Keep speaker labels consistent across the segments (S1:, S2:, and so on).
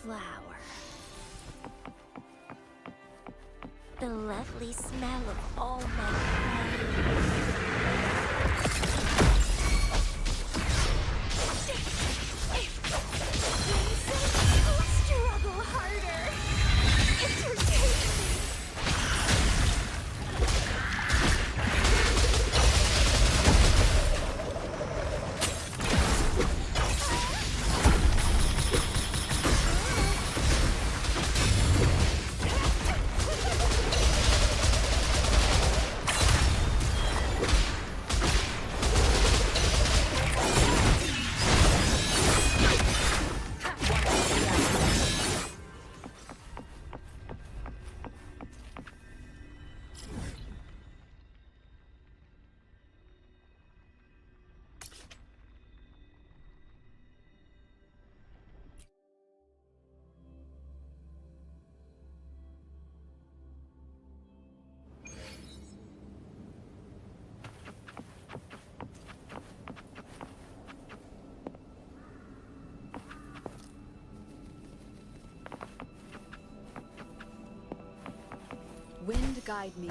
S1: flower. The lovely smell of all my struggle harder. Entertain me.
S2: Wind guide me.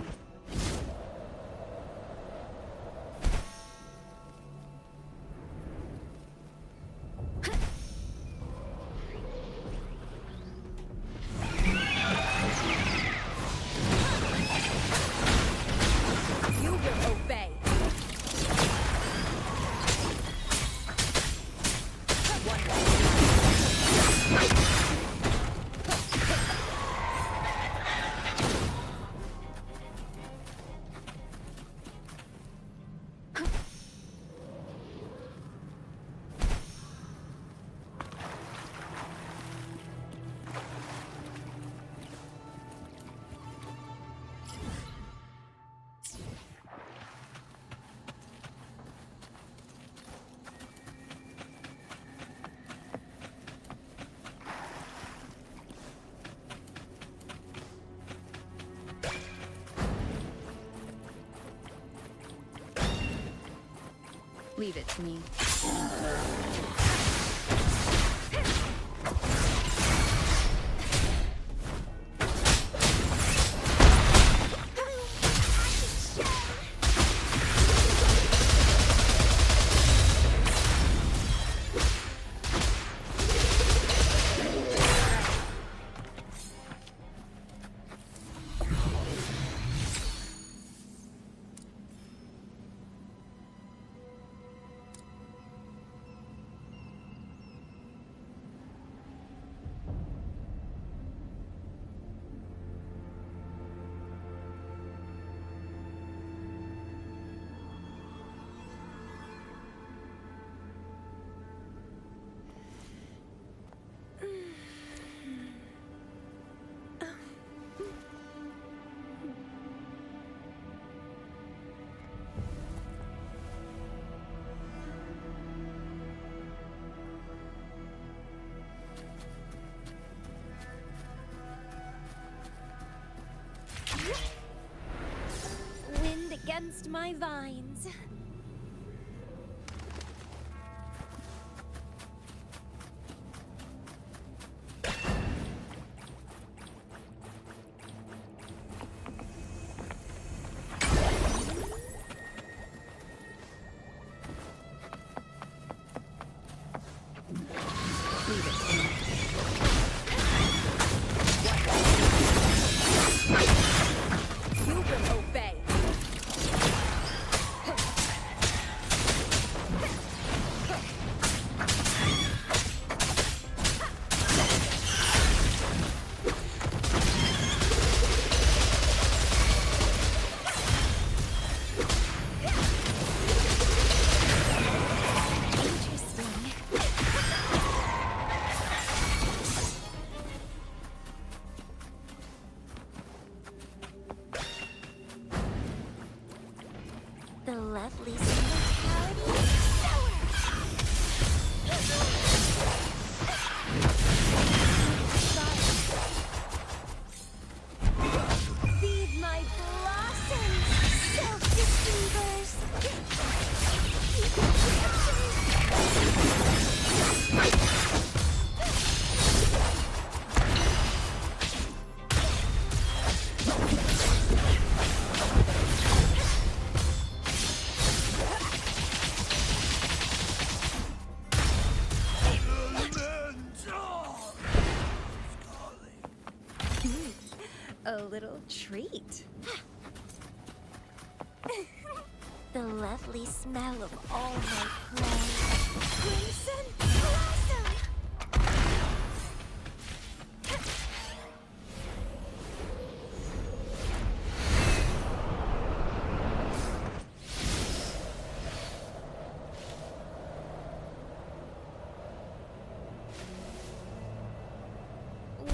S2: You will obey. Leave it to me.
S1: Wind against my vines.
S2: Leave it to me. You will obey.
S1: The lovely immortality sour. Feed my blossoms, self-deceivers.
S2: A little treat.
S1: The lovely smell of all my prey.
S2: Crimson Blossom!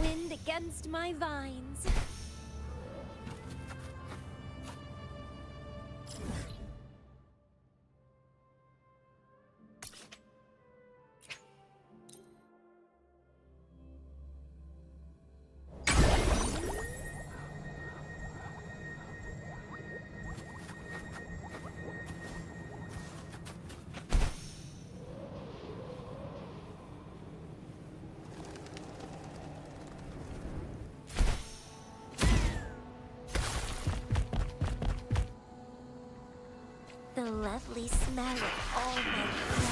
S1: Wind against my vines. The lovely smell of all my prey.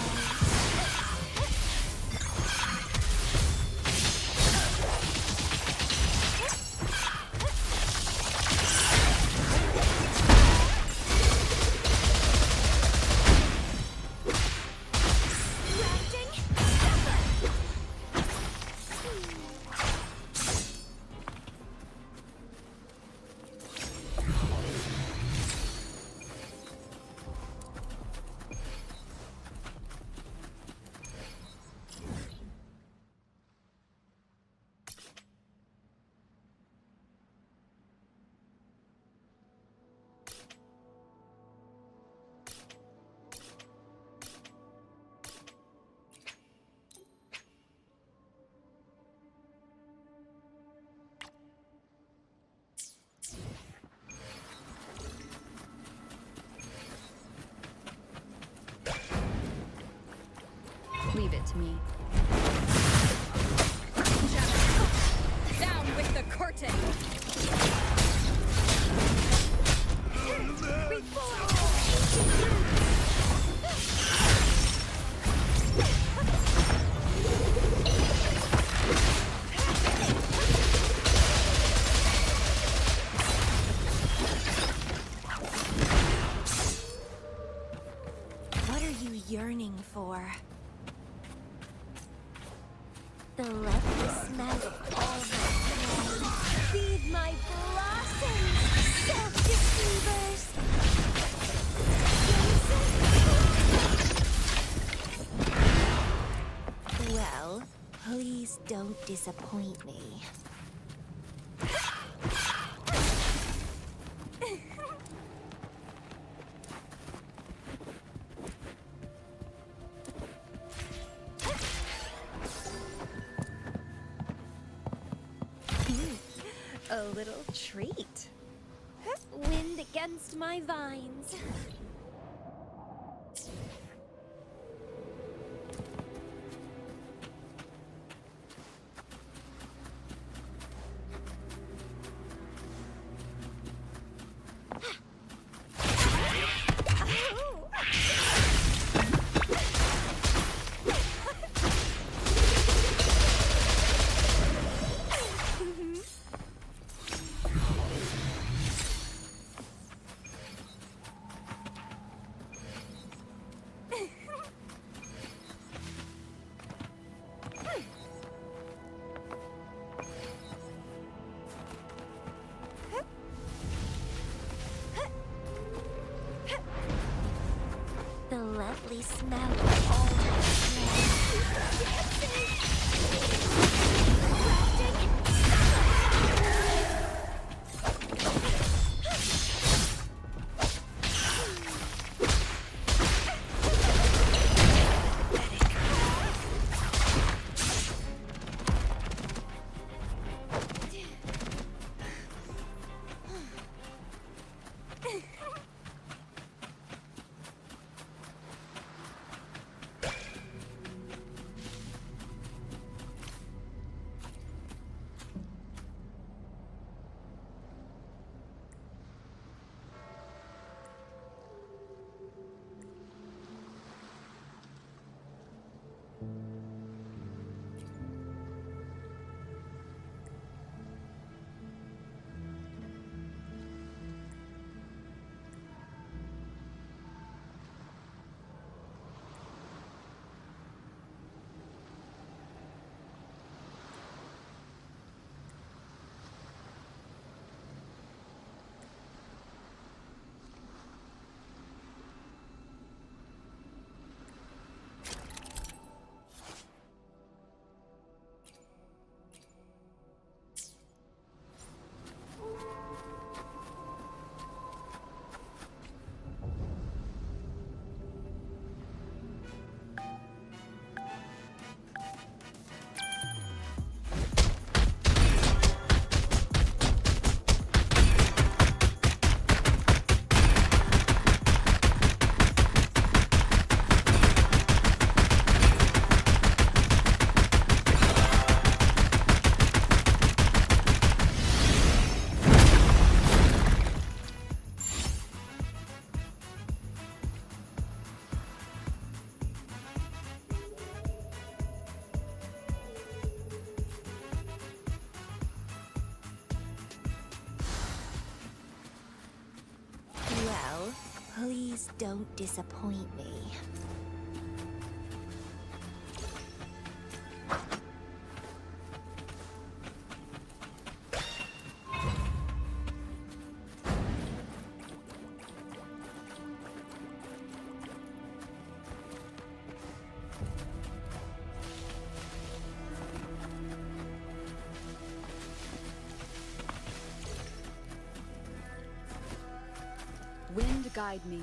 S2: Leave it to me. Down with the curtain!
S1: What are you yearning for? The lovely smell of all my prey. Feed my blossoms, self-deceivers! Well, please don't disappoint me.
S2: A little treat.
S1: Wind against my vines. Please don't disappoint me.
S2: Wind guide me.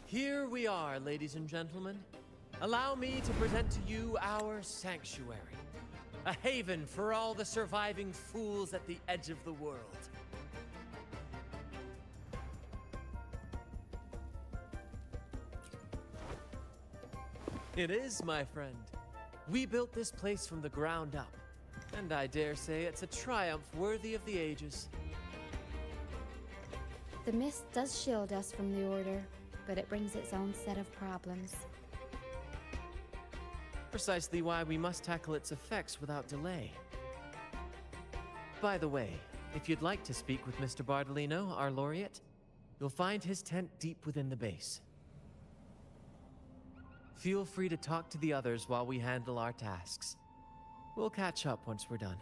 S3: Here we are, ladies and gentlemen. Allow me to present to you our sanctuary. A haven for all the surviving fools at the edge of the world. It is, my friend. We built this place from the ground up. And I dare say it's a triumph worthy of the ages.
S4: The mist does shield us from the Order, but it brings its own set of problems.
S3: Precisely why we must tackle its effects without delay. By the way, if you'd like to speak with Mr. Bardolino, our laureate, you'll find his tent deep within the base. Feel free to talk to the others while we handle our tasks. We'll catch up once we're done.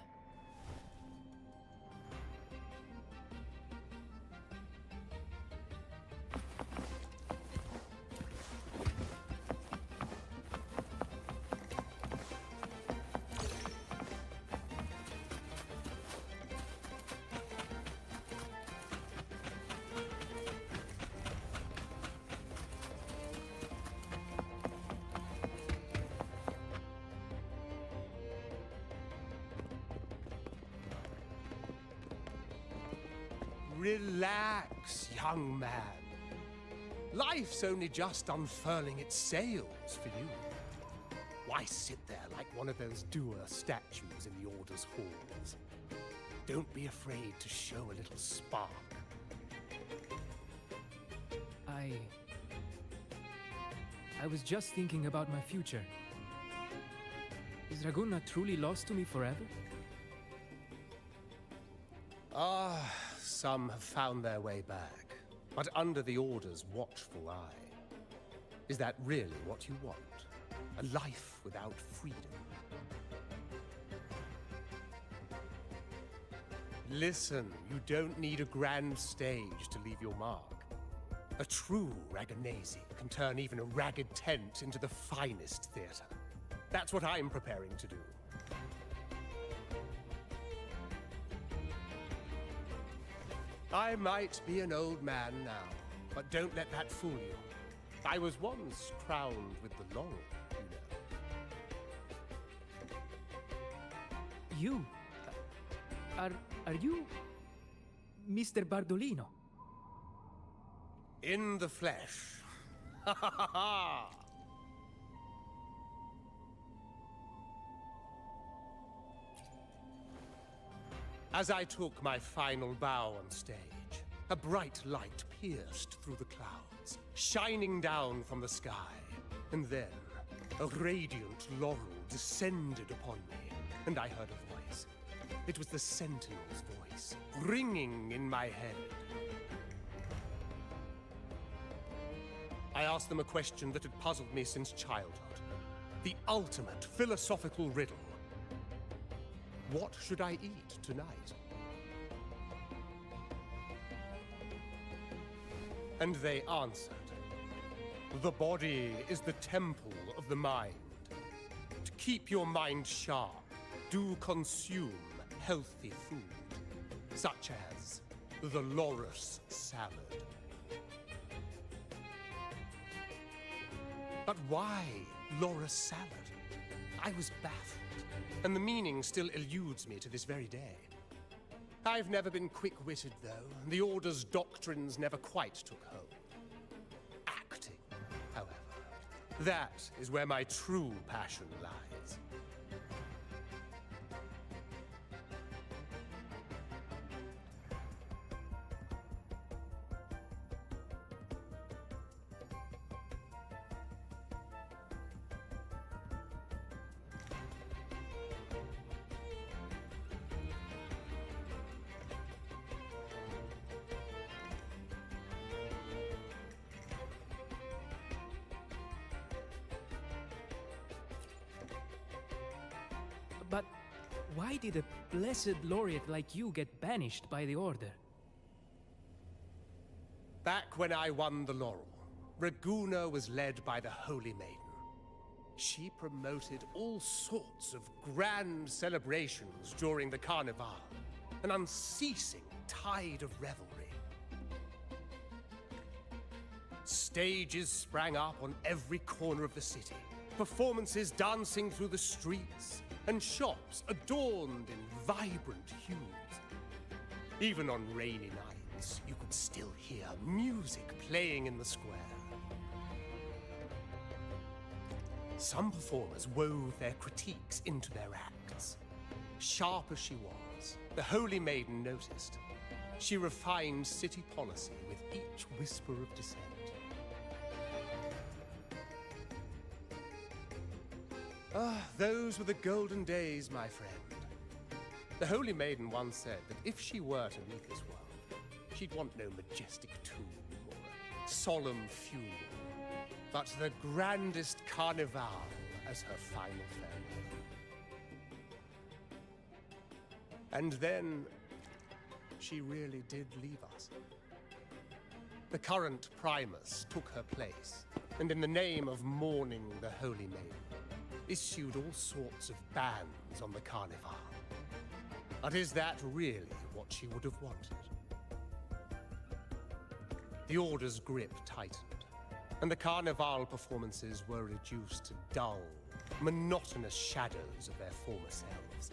S5: Relax, young man. Life's only just unfurling its sails for you. Why sit there like one of those dour statues in the Order's halls? Don't be afraid to show a little spark.
S6: I was just thinking about my future. Is Raguna truly lost to me forever?
S5: Some have found their way back, but under the Order's watchful eye. Is that really what you want? A life without freedom? Listen, you don't need a grand stage to leave your mark. A true Ragonese can turn even a ragged tent into the finest theater. That's what I'm preparing to do. I might be an old man now, but don't let that fool you. I was once crowned with the laurel, you know.
S6: You? Are you Mr. Bardolino?
S5: In the flesh. Ha ha ha ha! As I took my final bow on stage, a bright light pierced through the clouds, shining down from the sky. And then, a radiant laurel descended upon me, and I heard a voice. It was the Sentinel's voice, ringing in my head. I asked them a question that had puzzled me since childhood. The ultimate philosophical riddle. What should I eat tonight? And they answered. The body is the temple of the mind. To keep your mind sharp, do consume healthy food, such as the loris salad. But why loris salad? I was baffled, and the meaning still eludes me to this very day. I've never been quick-witted, though. The Order's doctrines never quite took hold. Acting, however, that is where my true passion lies.
S6: But why did a blessed laureate like you get banished by the Order?
S5: Back when I won the laurel, Raguna was led by the Holy Maiden. She promoted all sorts of grand celebrations during the Carnival, an unceasing tide of revelry. Stages sprang up on every corner of the city, performances dancing through the streets, and shops adorned in vibrant hues. Even on rainy nights, you could still hear music playing in the square. Some performers wove their critiques into their acts. Sharp as she was, the Holy Maiden noticed. She refined city policy with each whisper of dissent. Those were the golden days, my friend. The Holy Maiden once said that if she were to leave this world, she'd want no majestic tomb or a solemn funeral, but the grandest carnival as her final farewell. And then, she really did leave us. The current Primus took her place, and in the name of mourning the Holy Maiden, issued all sorts of bans on the Carnival. But is that really what she would have wanted? The Order's grip tightened, and the Carnival performances were reduced to dull, monotonous shadows of their former selves.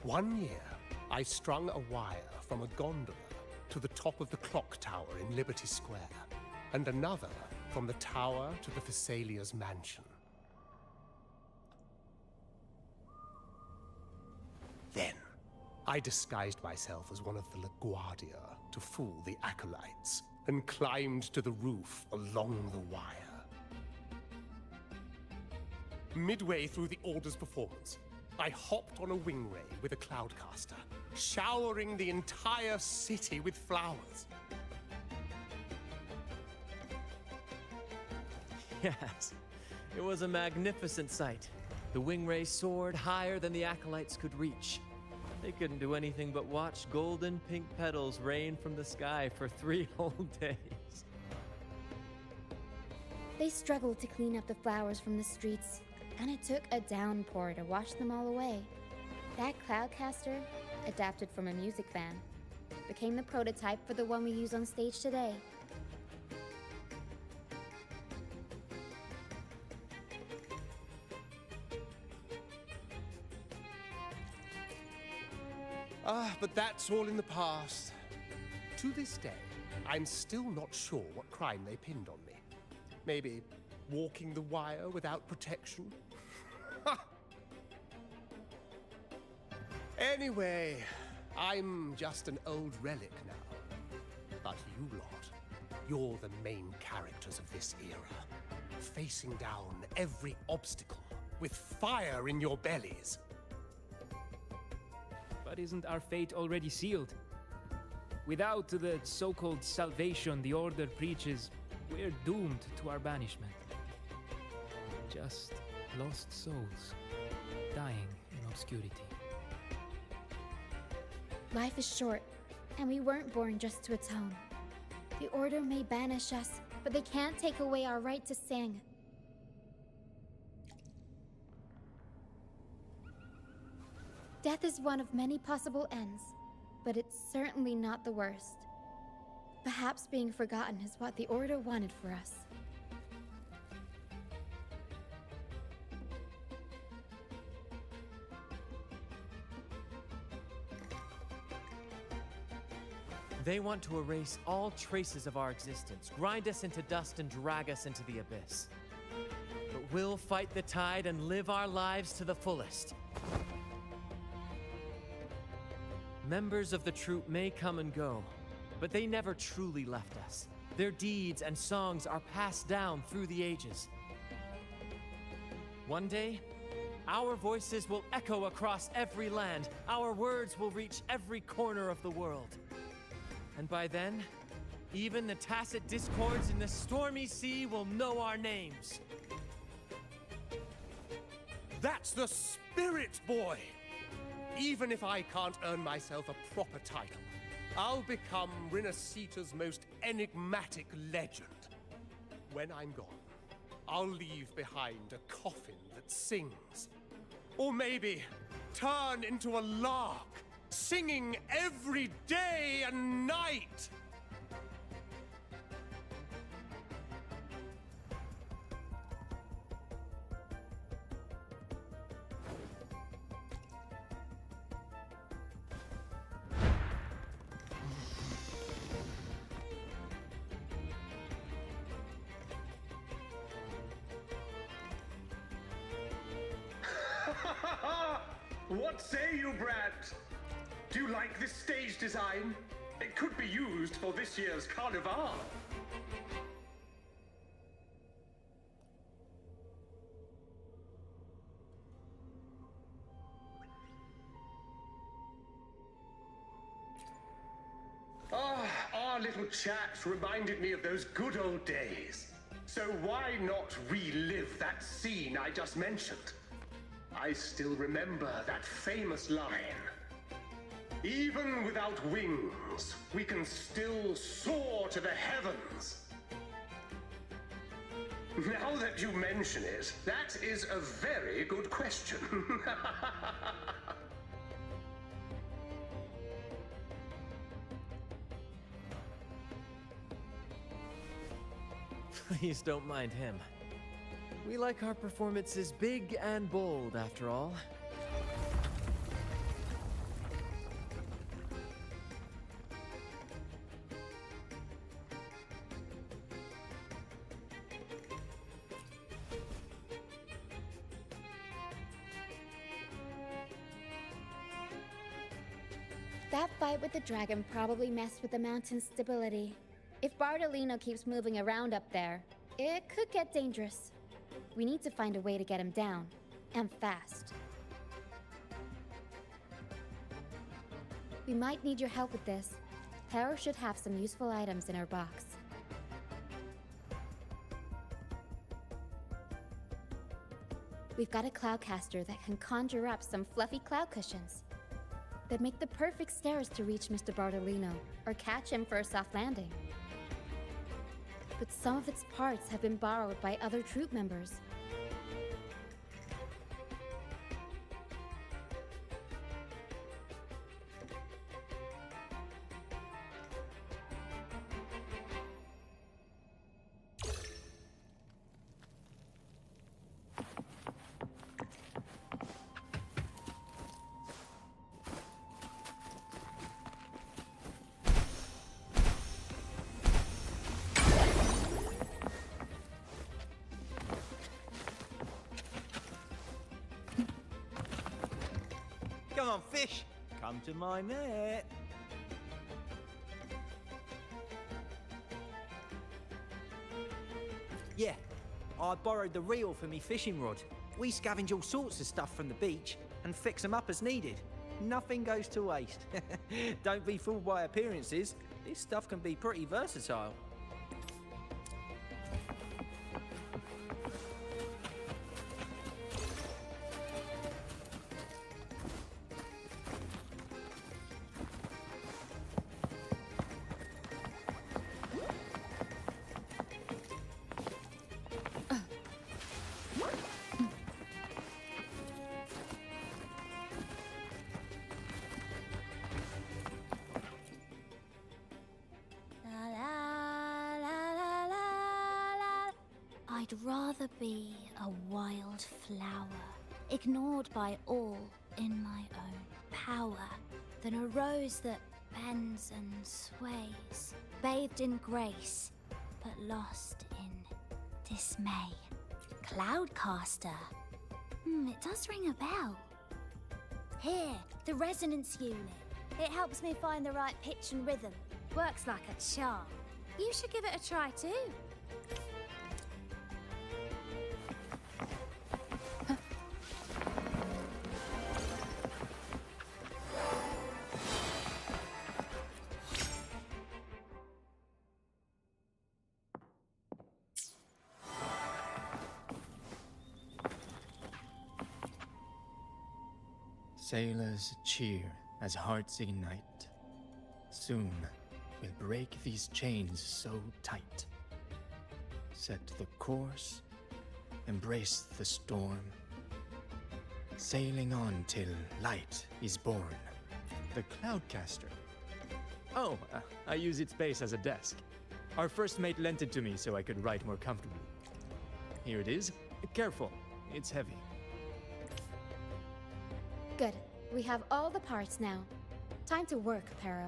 S5: One year, I strung a wire from a gondola to the top of the clock tower in Liberty Square, and another from the tower to the Thessalia's mansion. Then, I disguised myself as one of the LaGuardia to fool the acolytes, and climbed to the roof along the wire. Midway through the Order's performance, I hopped on a wingray with a cloudcaster, showering the entire city with flowers.
S3: Yes, it was a magnificent sight. The wingray soared higher than the acolytes could reach. They couldn't do anything but watch golden pink petals rain from the sky for 3 whole days.
S4: They struggled to clean up the flowers from the streets, and it took a downpour to wash them all away. That cloudcaster, adapted from a music fan, became the prototype for the one we use on stage today.
S5: But that's all in the past. To this day, I'm still not sure what crime they pinned on me. Maybe walking the wire without protection? Anyway, I'm just an old relic now. But you lot, you're the main characters of this era, facing down every obstacle with fire in your bellies.
S6: But isn't our fate already sealed? Without the so-called salvation the Order preaches, we're doomed to our banishment. Just lost souls, dying in obscurity.
S4: Life is short, and we weren't born just to atone. The Order may banish us, but they can't take away our right to sing. Death is one of many possible ends, but it's certainly not the worst. Perhaps being forgotten is what the Order wanted for us.
S3: They want to erase all traces of our existence, grind us into dust and drag us into the abyss. But we'll fight the tide and live our lives to the fullest. Members of the troupe may come and go, but they never truly left us. Their deeds and songs are passed down through the ages. One day, our voices will echo across every land. Our words will reach every corner of the world. And by then, even the tacit discords in the stormy sea will know our names.
S5: That's the spirit, boy! Even if I can't earn myself a proper title, I'll become Rinascita's most enigmatic legend. When I'm gone, I'll leave behind a coffin that sings. Or maybe turn into a lark, singing every day and night!
S7: What say you, Brad? Do you like this stage design? It could be used for this year's Carnival. Our little chat reminded me of those good old days. So why not relive that scene I just mentioned? I still remember that famous line. Even without wings, we can still soar to the heavens. Now that you mention it, that is a very good question.
S3: Please don't mind him. We like our performances big and bold, after all.
S4: That fight with the dragon probably messed with the mountain's stability. If Bardolino keeps moving around up there, it could get dangerous. We need to find a way to get him down, and fast. We might need your help with this. Tara should have some useful items in her box. We've got a cloudcaster that can conjure up some fluffy cloud cushions. They'd make the perfect stairs to reach Mr. Bartolino, or catch him for a soft landing. But some of its parts have been borrowed by other troop members.
S8: Come on, fish! Come to my net! Yeah, I borrowed the reel for me fishing rod. We scavenge all sorts of stuff from the beach and fix them up as needed. Nothing goes to waste. Don't be fooled by appearances. This stuff can be pretty versatile.
S1: La la la la la la. I'd rather be a wild flower, ignored by all in my own power, than a rose that bends and sways, bathed in grace, but lost in dismay. Cloudcaster. It does ring a bell. Here, the resonance unit. It helps me find the right pitch and rhythm. Works like a charm. You should give it a try too.
S9: Sailors cheer as hearts ignite. Soon we'll break these chains so tight. Set the course, embrace the storm, sailing on till light is born.
S6: The Cloudcaster. Oh, I use its base as a desk. Our first mate lent it to me so I could write more comfortably. Here it is. Careful, it's heavy.
S4: Good. We have all the parts now. Time to work, Pero.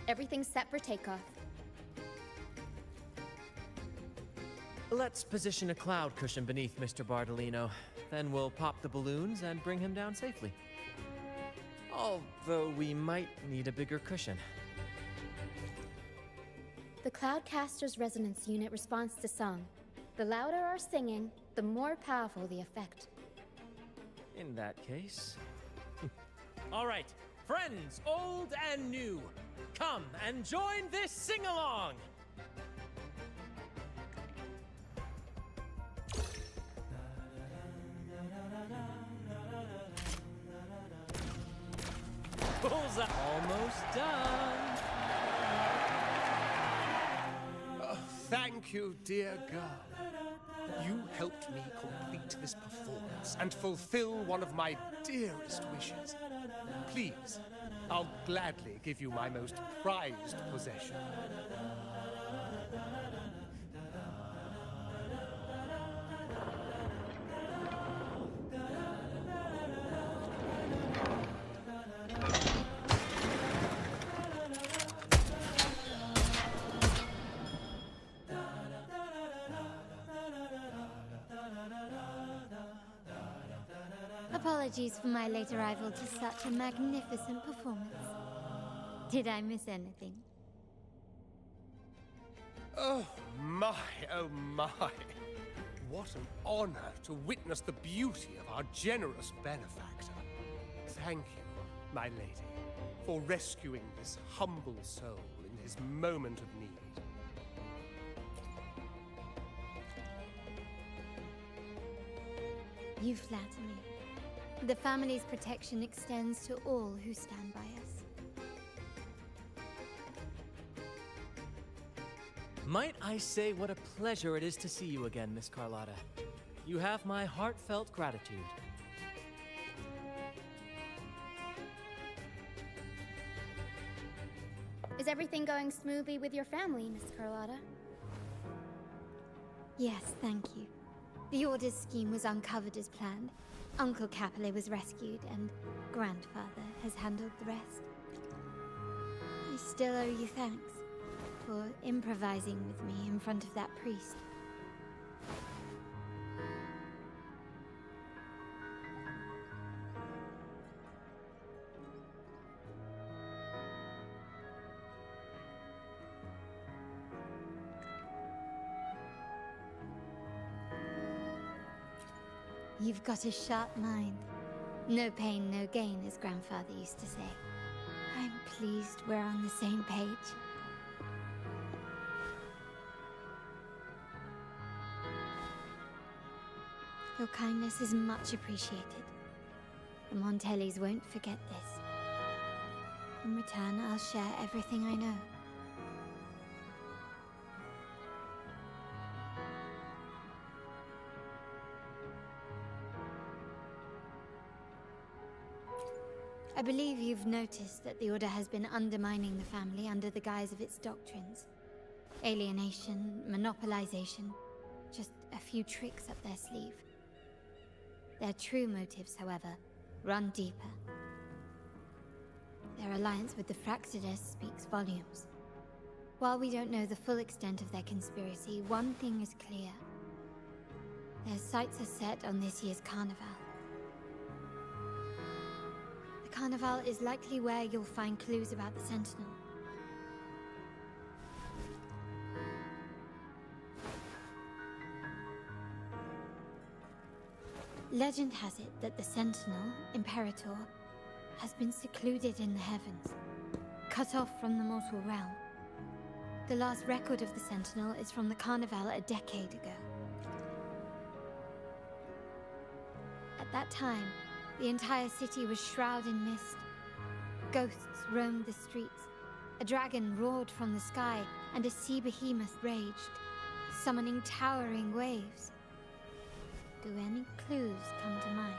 S4: Everything's set for takeoff.
S3: Let's position a cloud cushion beneath Mr. Bartolino. Then we'll pop the balloons and bring him down safely. Although we might need a bigger cushion.
S4: The Cloudcaster's resonance unit responds to song. The louder our singing, the more powerful the effect.
S3: In that case... All right, friends, old and new, come and join this sing-along! Bullseye! Almost done!
S5: Thank you, dear girl. You helped me complete this performance and fulfill one of my dearest wishes. Please, I'll gladly give you my most prized possession.
S1: Apologies for my late arrival to such a magnificent performance. Did I miss anything?
S5: Oh my, oh my. What an honor to witness the beauty of our generous benefactor. Thank you, my lady, for rescuing this humble soul in his moment of need.
S4: You flatter me. The family's protection extends to all who stand by us.
S3: Might I say what a pleasure it is to see you again, Miss Carlotta. You have my heartfelt gratitude.
S4: Is everything going smoothly with your family, Miss Carlotta? Yes, thank you. The Order's scheme was uncovered as planned. Uncle Capulet was rescued, and Grandfather has handled the rest. I still owe you thanks for improvising with me in front of that priest. You've got a sharp mind. No pain, no gain, as Grandfather used to say. I'm pleased we're on the same page. Your kindness is much appreciated. The Montellis won't forget this. In return, I'll share everything I know. I believe you've noticed that the Order has been undermining the family under the guise of its doctrines. Alienation, monopolization, just a few tricks up their sleeve. Their true motives, however, run deeper. Their alliance with the Fraxides speaks volumes. While we don't know the full extent of their conspiracy, one thing is clear. Their sights are set on this year's carnival. The carnival is likely where you'll find clues about the Sentinel. Legend has it that the Sentinel, Imperator, has been secluded in the heavens, cut off from the mortal realm. The last record of the Sentinel is from the Carnival a decade ago. At that time, the entire city was shrouded in mist. Ghosts roamed the streets. A dragon roared from the sky, and a sea behemoth raged, summoning towering waves. Do any clues come to mind?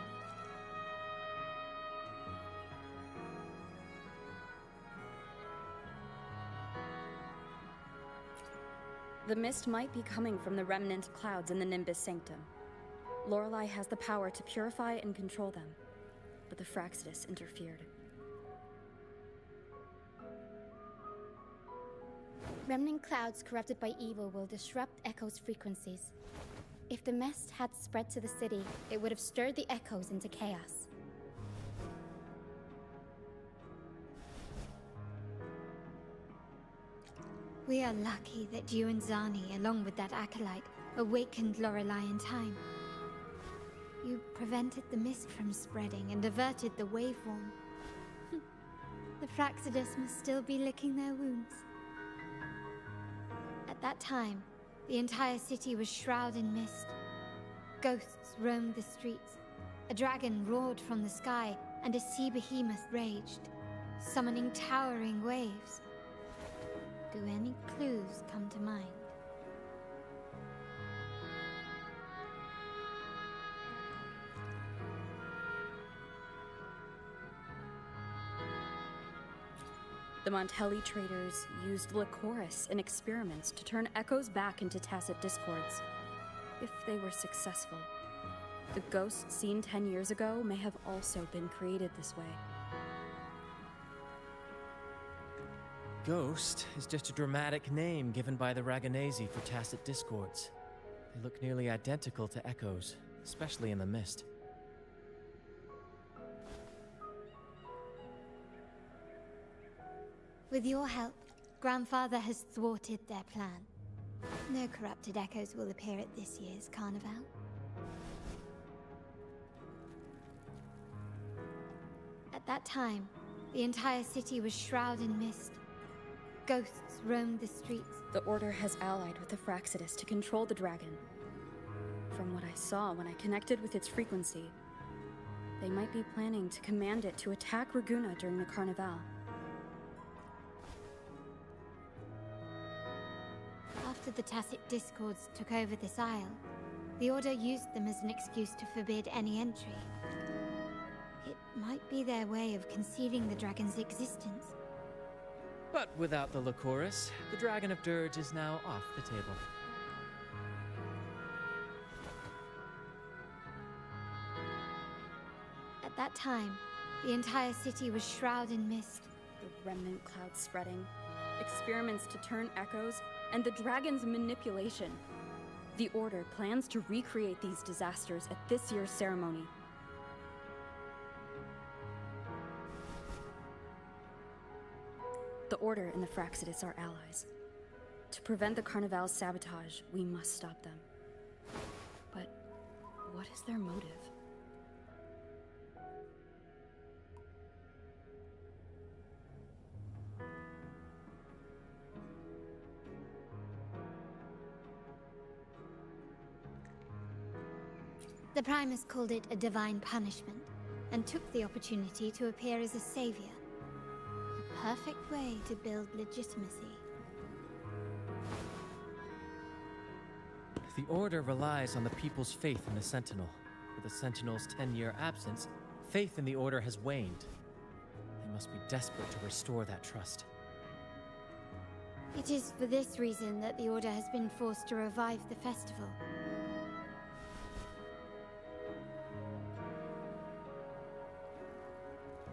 S2: The mist might be coming from the remnant clouds in the Nimbus Sanctum. Lorelei has the power to purify and control them, but the Fraxides interfered.
S4: Remnant clouds corrupted by evil will disrupt Echo's frequencies. If the mist had spread to the city, it would have stirred the Echoes into chaos. We are lucky that you and Zani, along with that acolyte, awakened Lorelei in time. You prevented the mist from spreading and averted the waveworm. The Fraxides must still be licking their wounds. At that time, the entire city was shrouded in mist. Ghosts roamed the streets. A dragon roared from the sky, and a sea behemoth raged, summoning towering waves. Do any clues come to mind?
S2: The Montelli traders used Lycoris in experiments to turn echoes back into tacit discords. If they were successful, the ghosts seen 10 years ago may have also been created this way.
S3: Ghost is just a dramatic name given by the Raganesi for tacit discords. They look nearly identical to echoes, especially in the mist.
S4: With your help, Grandfather has thwarted their plan. No corrupted echoes will appear at this year's carnival. At that time, the entire city was shrouded in mist. Ghosts roamed the streets.
S2: The Order has allied with the Fraxidus to control the dragon. From what I saw when I connected with its frequency, they might be planning to command it to attack Raguna during the Carnival.
S4: After the Tacit Discords took over this isle, the Order used them as an excuse to forbid any entry. It might be their way of concealing the dragon's existence.
S3: But without the Lycoris, the Dragon of Dirge is now off the table.
S4: At that time, the entire city was shrouded in mist.
S2: The remnant cloud spreading, experiments to turn echoes, and the dragon's manipulation. The Order plans to recreate these disasters at this year's ceremony. The Order and the Fraxidus are allies. To prevent the Carnival's sabotage, we must stop them. But what is their motive?
S4: The Primus called it a divine punishment, and took the opportunity to appear as a savior. A perfect way to build legitimacy.
S3: The Order relies on the people's faith in the Sentinel. With the Sentinel's 10-year absence, faith in the Order has waned. They must be desperate to restore that trust.
S4: It is for this reason that the Order has been forced to revive the festival.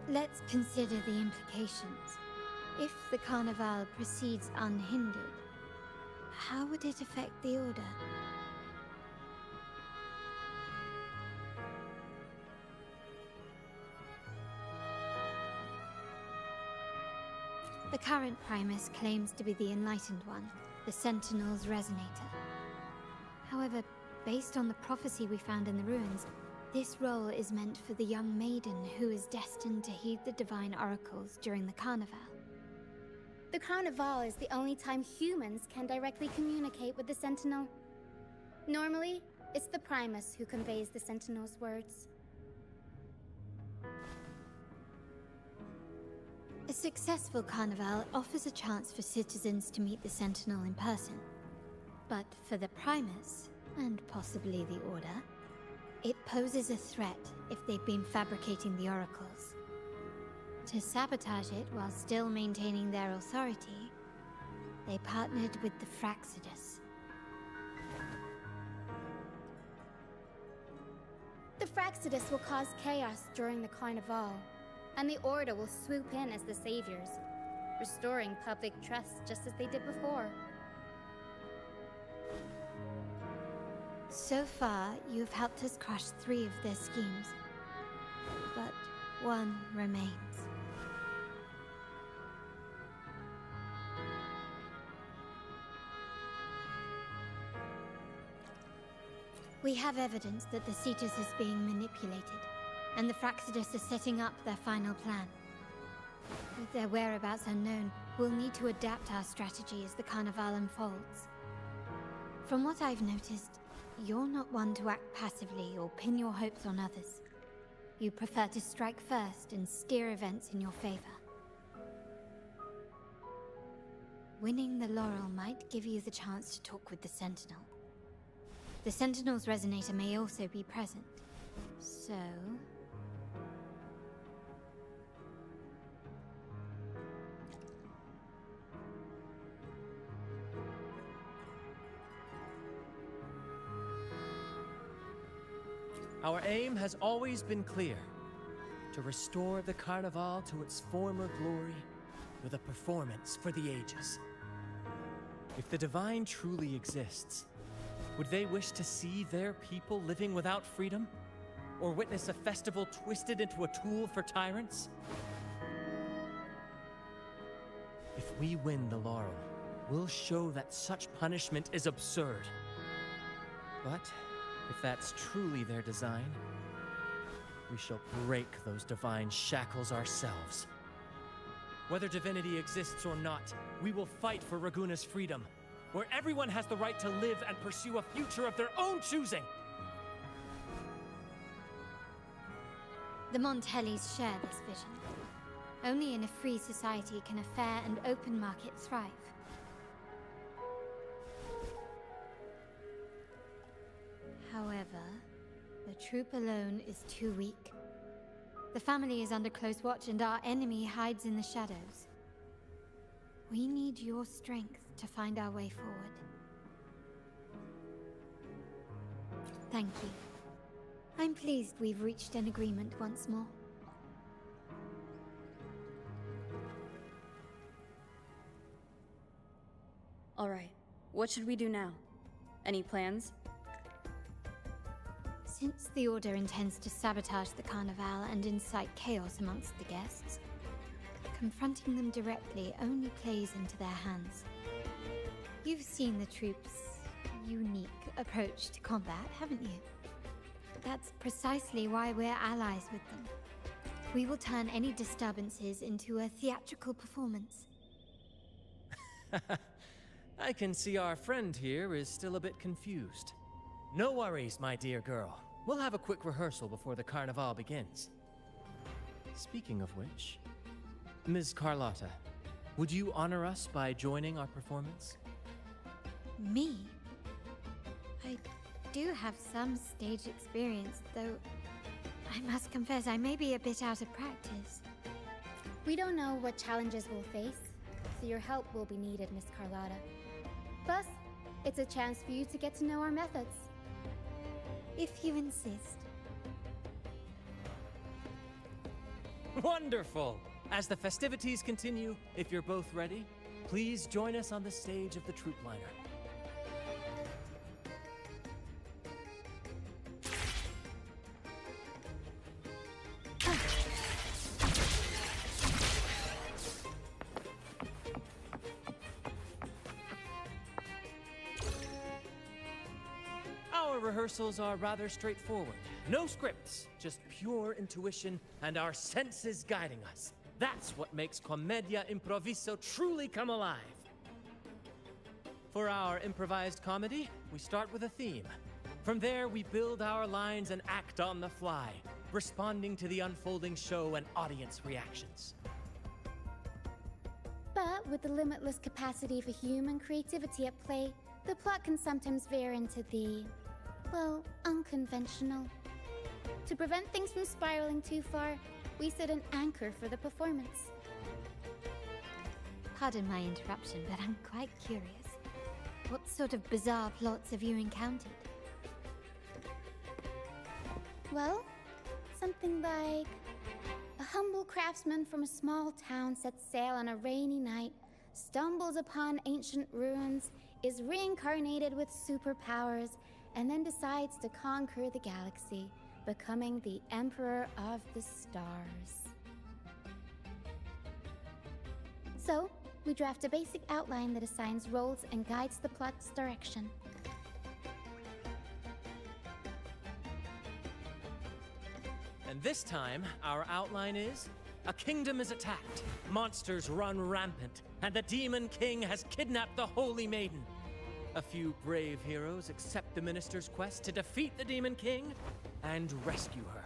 S4: Let's consider the implications. If the Carnival proceeds unhindered, how would it affect the Order? The current Primus claims to be the Enlightened One, the Sentinel's Resonator. However, based on the prophecy we found in the ruins, this role is meant for the young maiden who is destined to heed the divine oracles during the Carnival.
S10: The Carnival is the only time humans can directly communicate with the Sentinel. Normally, it's the Primus who conveys the Sentinel's words.
S4: A successful Carnival offers a chance for citizens to meet the Sentinel in person. But for the Primus, and possibly the Order, it poses a threat if they've been fabricating the oracles. To sabotage it while still maintaining their authority, they partnered with the Fraxidus.
S10: The Fraxidus will cause chaos during the Carnival, and the Order will swoop in as the saviors, restoring public trust just as they did before.
S4: So far, you have helped us crush 3 of their schemes. But one remains. We have evidence that the Cetus is being manipulated, and the Fraxidus are setting up their final plan. With their whereabouts unknown, we'll need to adapt our strategy as the Carnival unfolds. From what I've noticed, you're not one to act passively or pin your hopes on others. You prefer to strike first and steer events in your favor. Winning the laurel might give you the chance to talk with the Sentinel. The Sentinel's Resonator may also be present, so...
S3: Our aim has always been clear: to restore the Carnival to its former glory with a performance for the ages. If the Divine truly exists, would they wish to see their people living without freedom? Or witness a festival twisted into a tool for tyrants? If we win the laurel, we'll show that such punishment is absurd. But if that's truly their design, we shall break those divine shackles ourselves. Whether divinity exists or not, we will fight for Raguna's freedom, where everyone has the right to live and pursue a future of their own choosing.
S11: The Montellis share this vision. Only in a free society can a fair and open market thrive. However, the troop alone is too weak. The family is under close watch and our enemy hides in the shadows. We need your strength to find our way forward. Thank you. I'm pleased we've reached an agreement once more.
S2: All right, what should we do now? Any plans?
S11: Since the Order intends to sabotage the Carnival and incite chaos amongst the guests, confronting them directly only plays into their hands. You've seen the troops' unique approach to combat, haven't you? That's precisely why we're allies with them. We will turn any disturbances into a theatrical performance.
S3: I can see our friend here is still a bit confused. No worries, my dear girl. We'll have a quick rehearsal before the Carnival begins. Speaking of which, Ms. Carlotta, would you honor us by joining our performance?
S11: Me? I do have some stage experience, though I must confess I may be a bit out of practice.
S10: We don't know what challenges we'll face, so your help will be needed, Miss Carlotta. Plus, it's a chance for you to get to know our methods.
S11: If you insist.
S3: Wonderful! As the festivities continue, if you're both ready, please join us on the stage of the troop liner. Our rehearsals are rather straightforward. No scripts, just pure intuition and our senses guiding us. That's what makes Commedia Improviso truly come alive. For our improvised comedy, we start with a theme. From there, we build our lines and act on the fly, responding to the unfolding show and audience reactions.
S10: But with the limitless capacity for human creativity at play, the plot can sometimes veer into the, well, unconventional. To prevent things from spiraling too far, we set an anchor for the performance.
S11: Pardon my interruption, but I'm quite curious. What sort of bizarre plots have you encountered?
S10: Well, something like a humble craftsman from a small town sets sail on a rainy night, stumbles upon ancient ruins, is reincarnated with superpowers, and then decides to conquer the galaxy, becoming the Emperor of the Stars. So, we draft a basic outline that assigns roles and guides the plot's direction.
S3: And this time, our outline is: a kingdom is attacked, monsters run rampant, and the Demon King has kidnapped the Holy Maiden. A few brave heroes accept the minister's quest to defeat the Demon King and rescue her.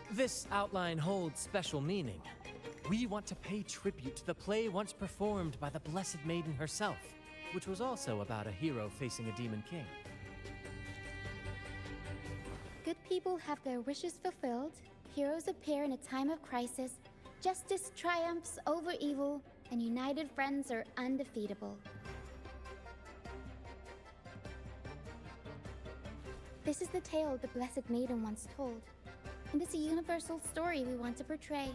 S3: This outline holds special meaning. We want to pay tribute to the play once performed by the Blessed Maiden herself, which was also about a hero facing a Demon King.
S10: Good people have their wishes fulfilled, heroes appear in a time of crisis, justice triumphs over evil, and united friends are undefeatable. This is the tale the Blessed Maiden once told, and it's a universal story we want to portray.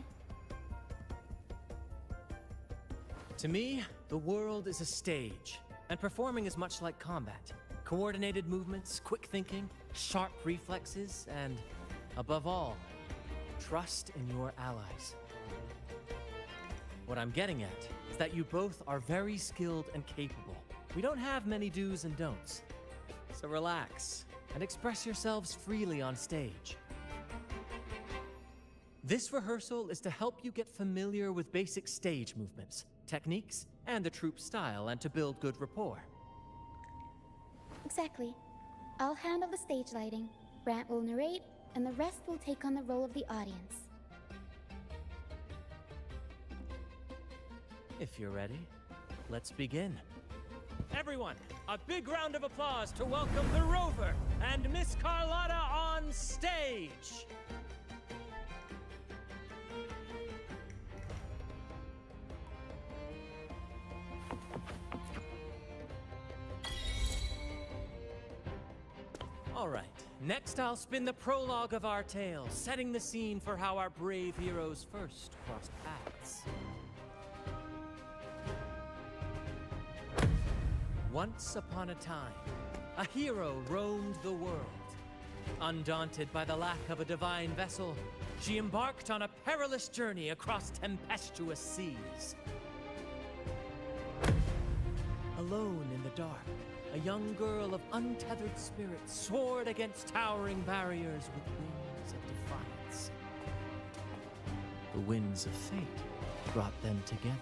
S3: To me, the world is a stage, and performing is much like combat. Coordinated movements, quick thinking, sharp reflexes, and, above all, trust in your allies. What I'm getting at is that you both are very skilled and capable. We don't have many do's and don'ts. So relax and express yourselves freely on stage. This rehearsal is to help you get familiar with basic stage movements, techniques, and the troupe's style, and to build good rapport.
S10: Exactly. I'll handle the stage lighting, Brant will narrate, and the rest will take on the role of the audience.
S3: If you're ready, let's begin. Everyone, a big round of applause to welcome the Rover and Miss Carlotta on stage! All right, next I'll spin the prologue of our tale, setting the scene for how our brave heroes first crossed paths. Once upon a time, a hero roamed the world. Undaunted by the lack of a divine vessel, she embarked on a perilous journey across tempestuous seas. Alone in the dark, a young girl of untethered spirit soared against towering barriers with wings of defiance. The winds of fate brought them together.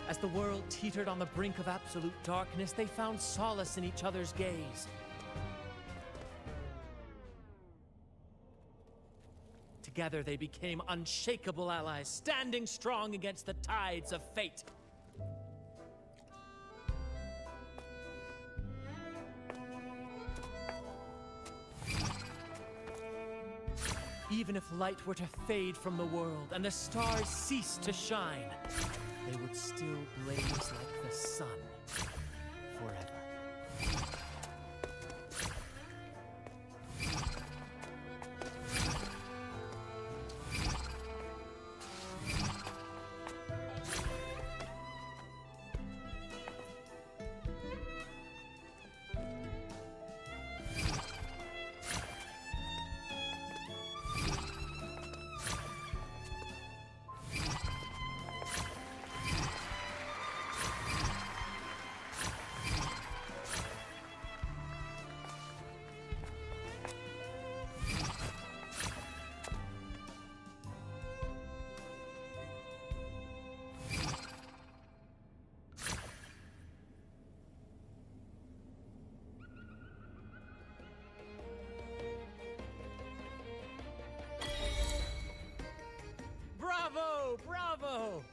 S3: As the world teetered on the brink of absolute darkness, they found solace in each other's gaze. Together they became unshakable allies, standing strong against the tides of fate. Even if light were to fade from the world and the stars cease to shine, they would still blaze like the sun forever. Bravo! Bravo!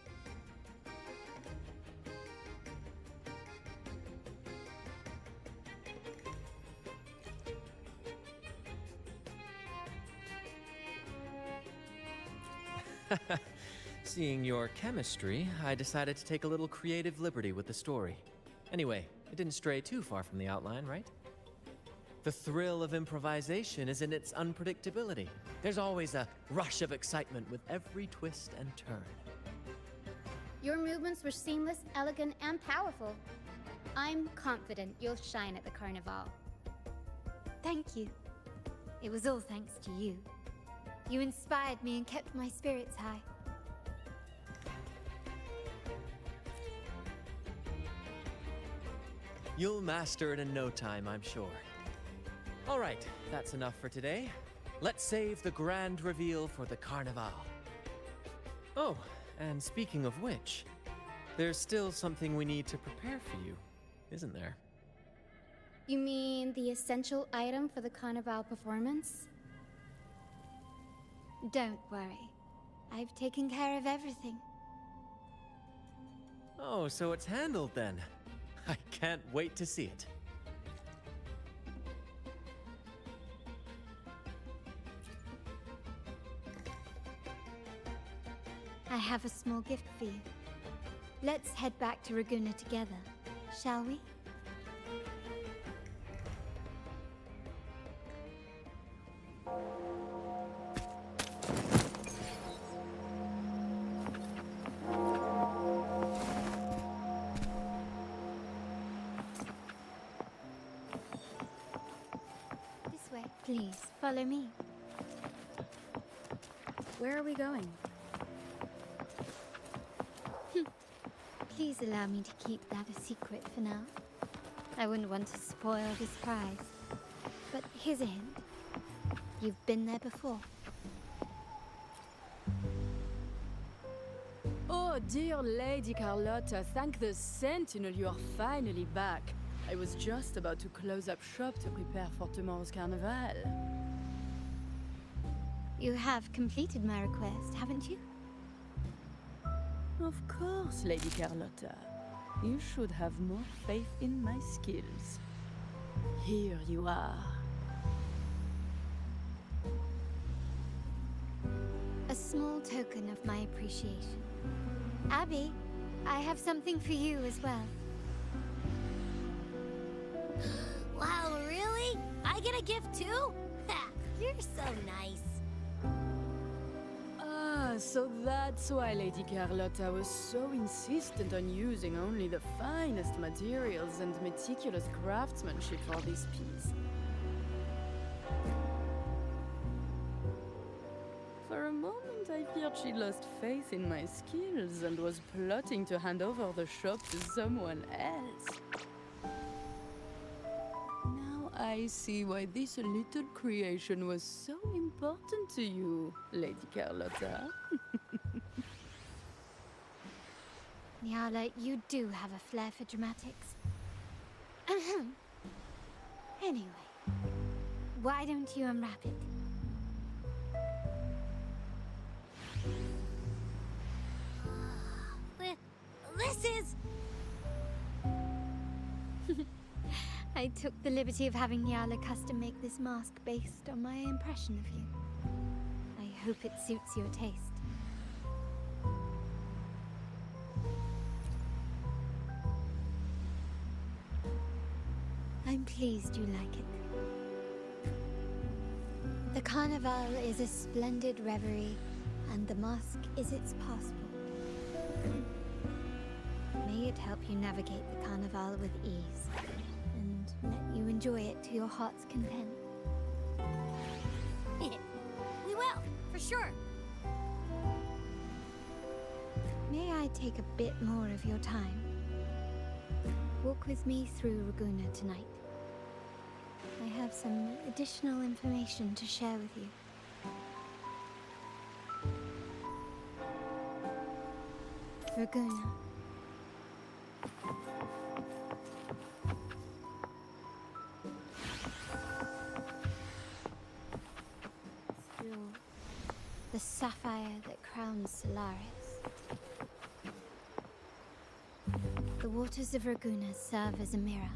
S3: Seeing your chemistry, I decided to take a little creative liberty with the story. Anyway, it didn't stray too far from the outline, right? The thrill of improvisation is in its unpredictability. There's always a rush of excitement with every twist and turn.
S10: Your movements were seamless, elegant, and powerful. I'm confident you'll shine at the Carnival.
S11: Thank you. It was all thanks to you. You inspired me and kept my spirits high.
S3: You'll master it in no time, I'm sure. All right, that's enough for today. Let's save the grand reveal for the Carnival. Oh, and speaking of which, there's still something we need to prepare for you, isn't there?
S10: You mean the essential item for the Carnival performance?
S11: Don't worry. I've taken care of everything.
S3: Oh, so it's handled then. I can't wait to see it.
S11: I have a small gift for you. Let's head back to Ragunna together, shall we?
S10: This way.
S11: Please, follow me.
S2: Where are we going?
S11: Please allow me to keep that a secret for now. I wouldn't want to spoil the surprise. But here's a hint. You've been there before.
S12: Oh, dear Lady Carlotta, thank the Sentinel you are finally back. I was just about to close up shop to prepare for tomorrow's carnival.
S11: You have completed my request, haven't you?
S12: Of course, Lady Carlotta. You should have more faith in my skills. Here you are.
S11: A small token of my appreciation. Abby, I have something for you as well.
S1: Wow, really? I get a gift too? Ha, you're so nice.
S12: Ah, so that's why Lady Carlotta was so insistent on using only the finest materials and meticulous craftsmanship for this piece. For a moment, I feared she lost faith in my skills and was plotting to hand over the shop to someone else. Now I see why this little creation was so important to you, Lady Carlotta.
S11: Nyala, you do have a flair for dramatics. Anyway, why don't you unwrap it?
S1: This is...
S11: I took the liberty of having Nyala custom make this mask based on my impression of you. I hope it suits your taste. I'm pleased you like it. The Carnival is a splendid reverie, and the mask is its passport. May it help you navigate the Carnival with ease, and let you enjoy it to your heart's content.
S1: We will, for sure.
S11: May I take a bit more of your time? Walk with me through Raguna tonight. I have some additional information to share with you. Raguna. Still, the sapphire that crowns Solaris. The waters of Raguna serve as a mirror,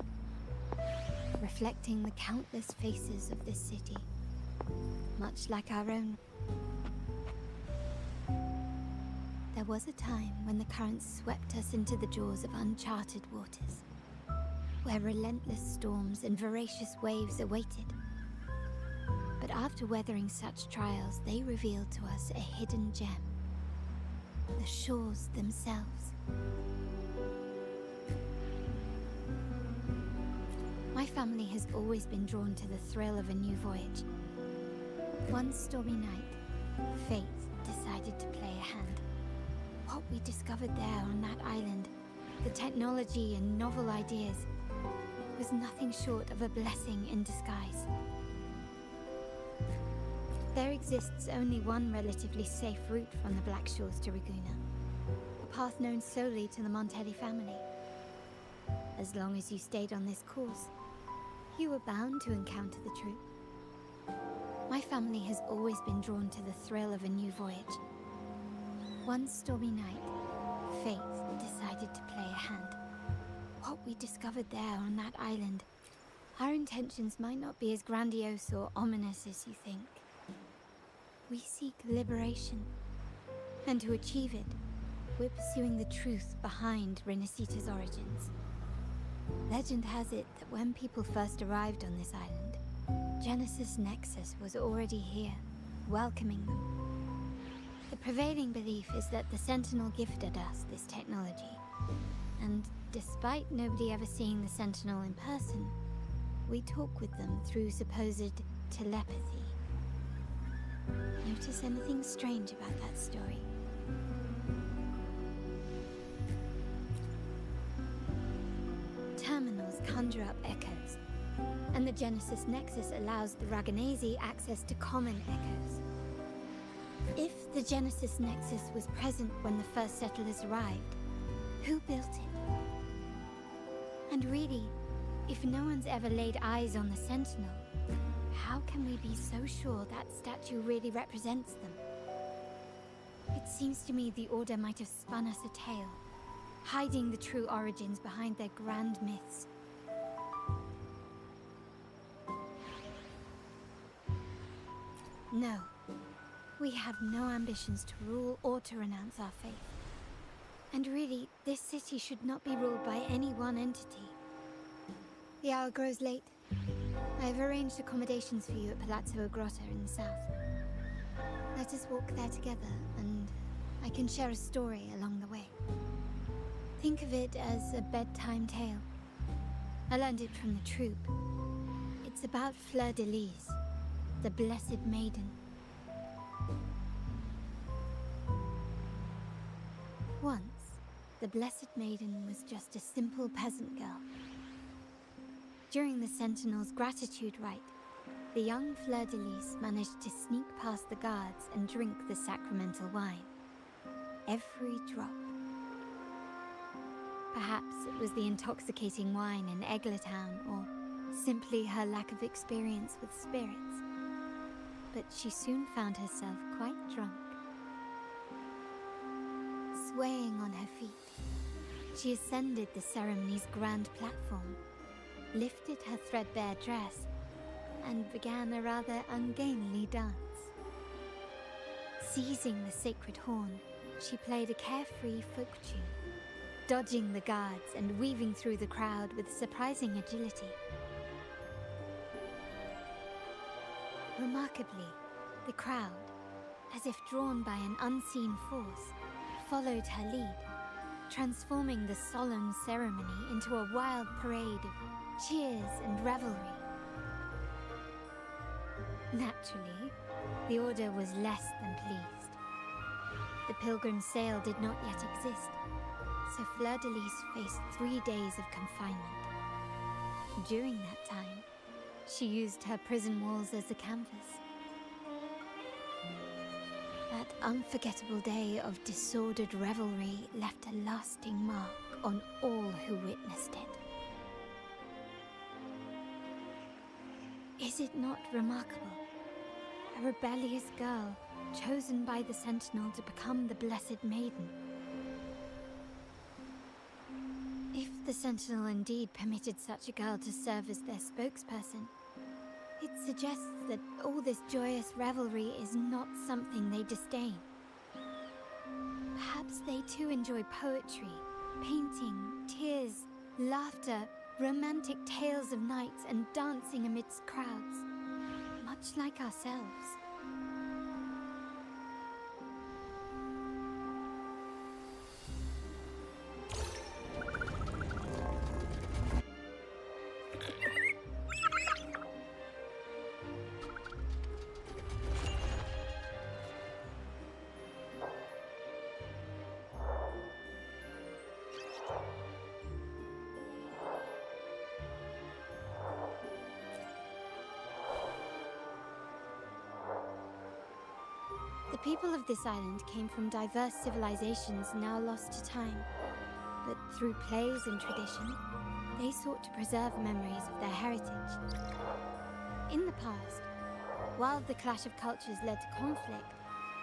S11: reflecting the countless faces of this city, much like our own. There was a time when the currents swept us into the jaws of uncharted waters, where relentless storms and voracious waves awaited. But after weathering such trials, they revealed to us a hidden gem, the shores themselves. My family has always been drawn to the thrill of a new voyage. One stormy night, fate decided to play a hand. What we discovered there on that island, the technology and novel ideas, was nothing short of a blessing in disguise. There exists only one relatively safe route from the Black Shores to Raguna, a path known solely to the Montelli family. As long as you stayed on this course, you were bound to encounter the truth. My family has always been drawn to the thrill of a new voyage. One stormy night, fate decided to play a hand. What we discovered there on that island, our intentions might not be as grandiose or ominous as you think. We seek liberation, and to achieve it, we're pursuing the truth behind Rinascita's origins. Legend has it that when people first arrived on this island, Genesis Nexus was already here, welcoming them. The prevailing belief is that the Sentinel gifted us this technology, and despite nobody ever seeing the Sentinel in person, we talk with them through supposed telepathy. Notice anything strange about that story? Terminals conjure up echoes, and the Genesis Nexus allows the Raganazi access to common echoes. If the Genesis Nexus was present when the first settlers arrived, who built it? And really, if no one's ever laid eyes on the Sentinel, how can we be so sure that statue really represents them? It seems to me the Order might have spun us a tale, hiding the true origins behind their grand myths. No. We have no ambitions to rule or to renounce our faith. And really, this city should not be ruled by any one entity. The hour grows late. I have arranged accommodations for you at Palazzo Grotta in the south. Let us walk there together, and I can share a story along the way. Think of it as a bedtime tale. I learned it from the troop. It's about Fleur de Lis, the Blessed Maiden. Once, the Blessed Maiden was just a simple peasant girl. During the Sentinel's gratitude rite, the young Fleur de Lis managed to sneak past the guards and drink the sacramental wine. Every drop. Perhaps it was the intoxicating wine in Eggletown, or simply her lack of experience with spirits. But she soon found herself quite drunk. Swaying on her feet, she ascended the ceremony's grand platform, lifted her threadbare dress, and began a rather ungainly dance. Seizing the sacred horn, she played a carefree folk tune, dodging the guards and weaving through the crowd with surprising agility. Remarkably, the crowd, as if drawn by an unseen force, followed her lead, transforming the solemn ceremony into a wild parade of cheers and revelry. Naturally, the Order was less than pleased. The pilgrim sale did not yet exist, so Fleur de Lis faced 3 days of confinement. During that time, she used her prison walls as a canvas. That unforgettable day of disordered revelry left a lasting mark on all who witnessed it. Is it not remarkable? A rebellious girl, chosen by the Sentinel to become the Blessed Maiden. If the Sentinel indeed permitted such a girl to serve as their spokesperson, it suggests that all this joyous revelry is not something they disdain. Perhaps they too enjoy poetry, painting, tears, laughter, romantic tales of nights, and dancing amidst crowds, much like ourselves. The people of this island came from diverse civilizations now lost to time, but through plays and tradition, they sought to preserve memories of their heritage. In the past, while the clash of cultures led to conflict,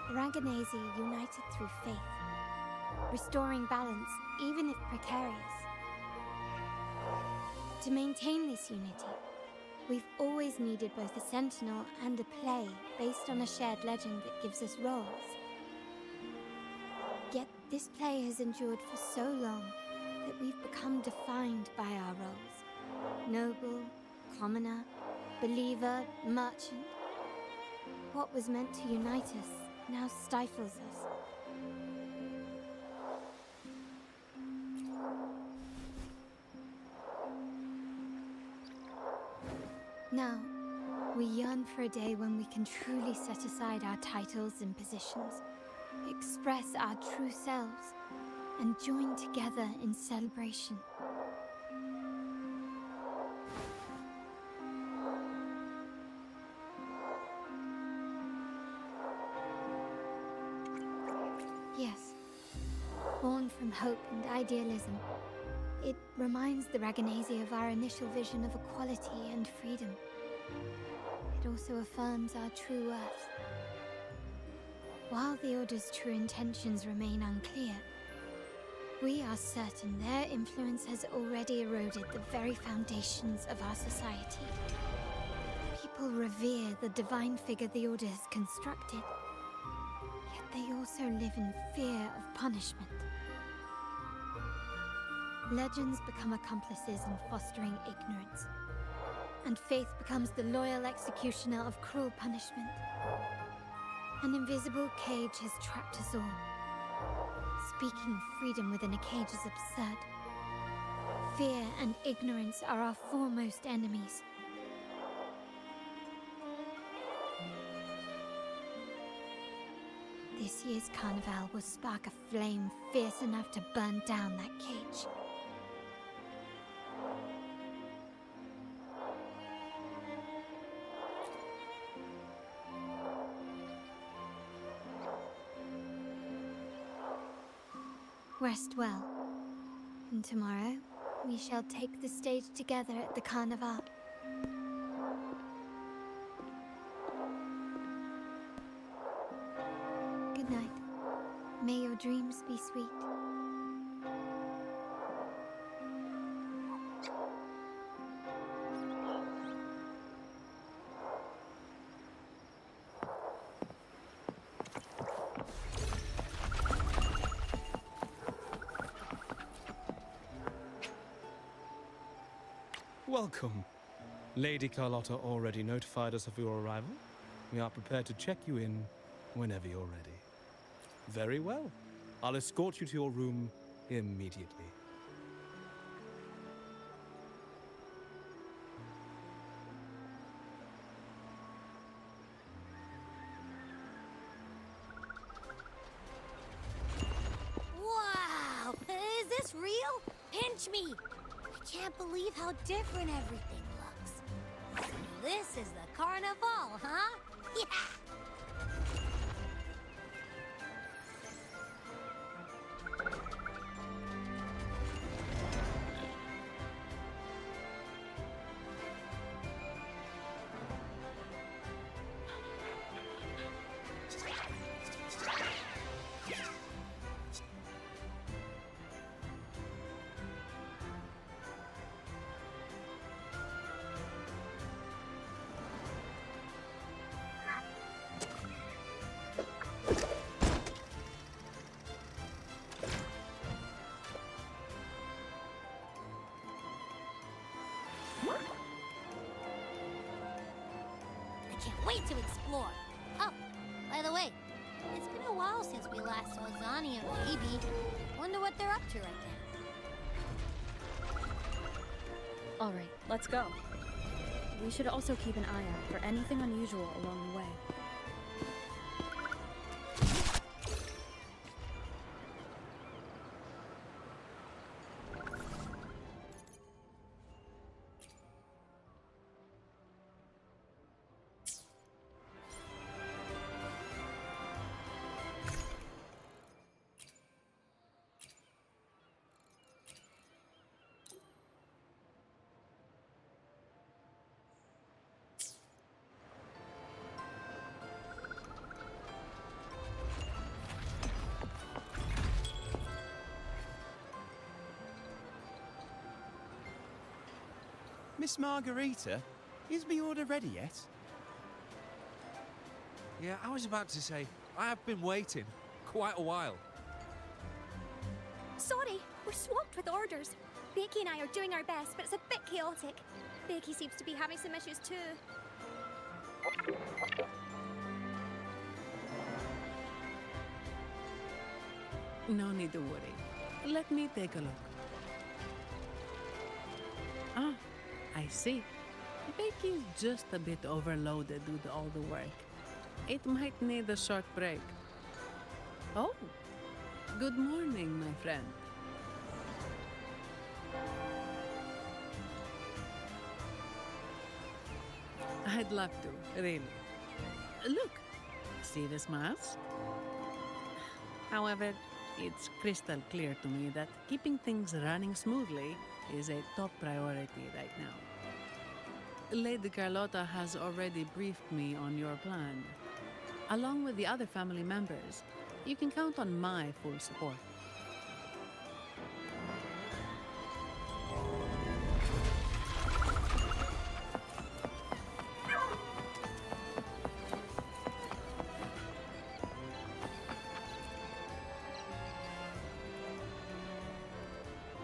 S11: the Raganazi united through faith, restoring balance even if precarious. To maintain this unity, we've always needed both a sentinel and a play based on a shared legend that gives us roles. Yet this play has endured for so long that we've become defined by our roles. Noble, commoner, believer, merchant. What was meant to unite us now stifles us. Now, We yearn for a day when we can truly set aside our titles and positions, express our true selves, and join together in celebration. Yes, born from hope and idealism, it reminds the Raganazi of our initial vision of equality and freedom. It also affirms our true worth. While the Order's true intentions remain unclear, we are certain their influence has already eroded the very foundations of our society. People revere the divine figure the Order has constructed, yet they also live in fear of punishment. Legends become accomplices in fostering ignorance, and faith becomes the loyal executioner of cruel punishment. An invisible cage has trapped us all. Speaking of freedom within a cage is absurd. Fear and ignorance are our foremost enemies. This year's carnival will spark a flame fierce enough to burn down that cage. Rest well, and tomorrow we shall take the stage together at the carnival. Good night. May your dreams be sweet.
S13: Welcome. Lady Carlotta already notified us of your arrival. We are prepared to check you in whenever you're ready. Very well. I'll escort you to your room immediately.
S1: Wow! Is this real? Pinch me! I can't believe how different everything looks. So this is the carnival, huh? Yeah! Can't wait to explore. Oh, by the way, it's been a while since we last saw Zani and Phoebe. Wonder what they're up to right now.
S2: All right, let's go. We should also keep an eye out for anything unusual along the way.
S14: Miss Margarita, is my order ready yet?
S15: Yeah, I was about to say, I have been waiting quite a while.
S16: Sorry, we're swamped with orders. Becky and I are doing our best, but it's a bit chaotic. Becky seems to be having some issues too.
S17: No need to worry. Let me take a look. Ah, I see. Becky's just a bit overloaded with all the work. It might need a short break. Oh, good morning, my friend. I'd love to, really. Look, see this mask? However, it's crystal clear to me that keeping things running smoothly is a top priority right now. Lady Carlotta has already briefed me on your plan. Along with the other family members, you can count on my full support.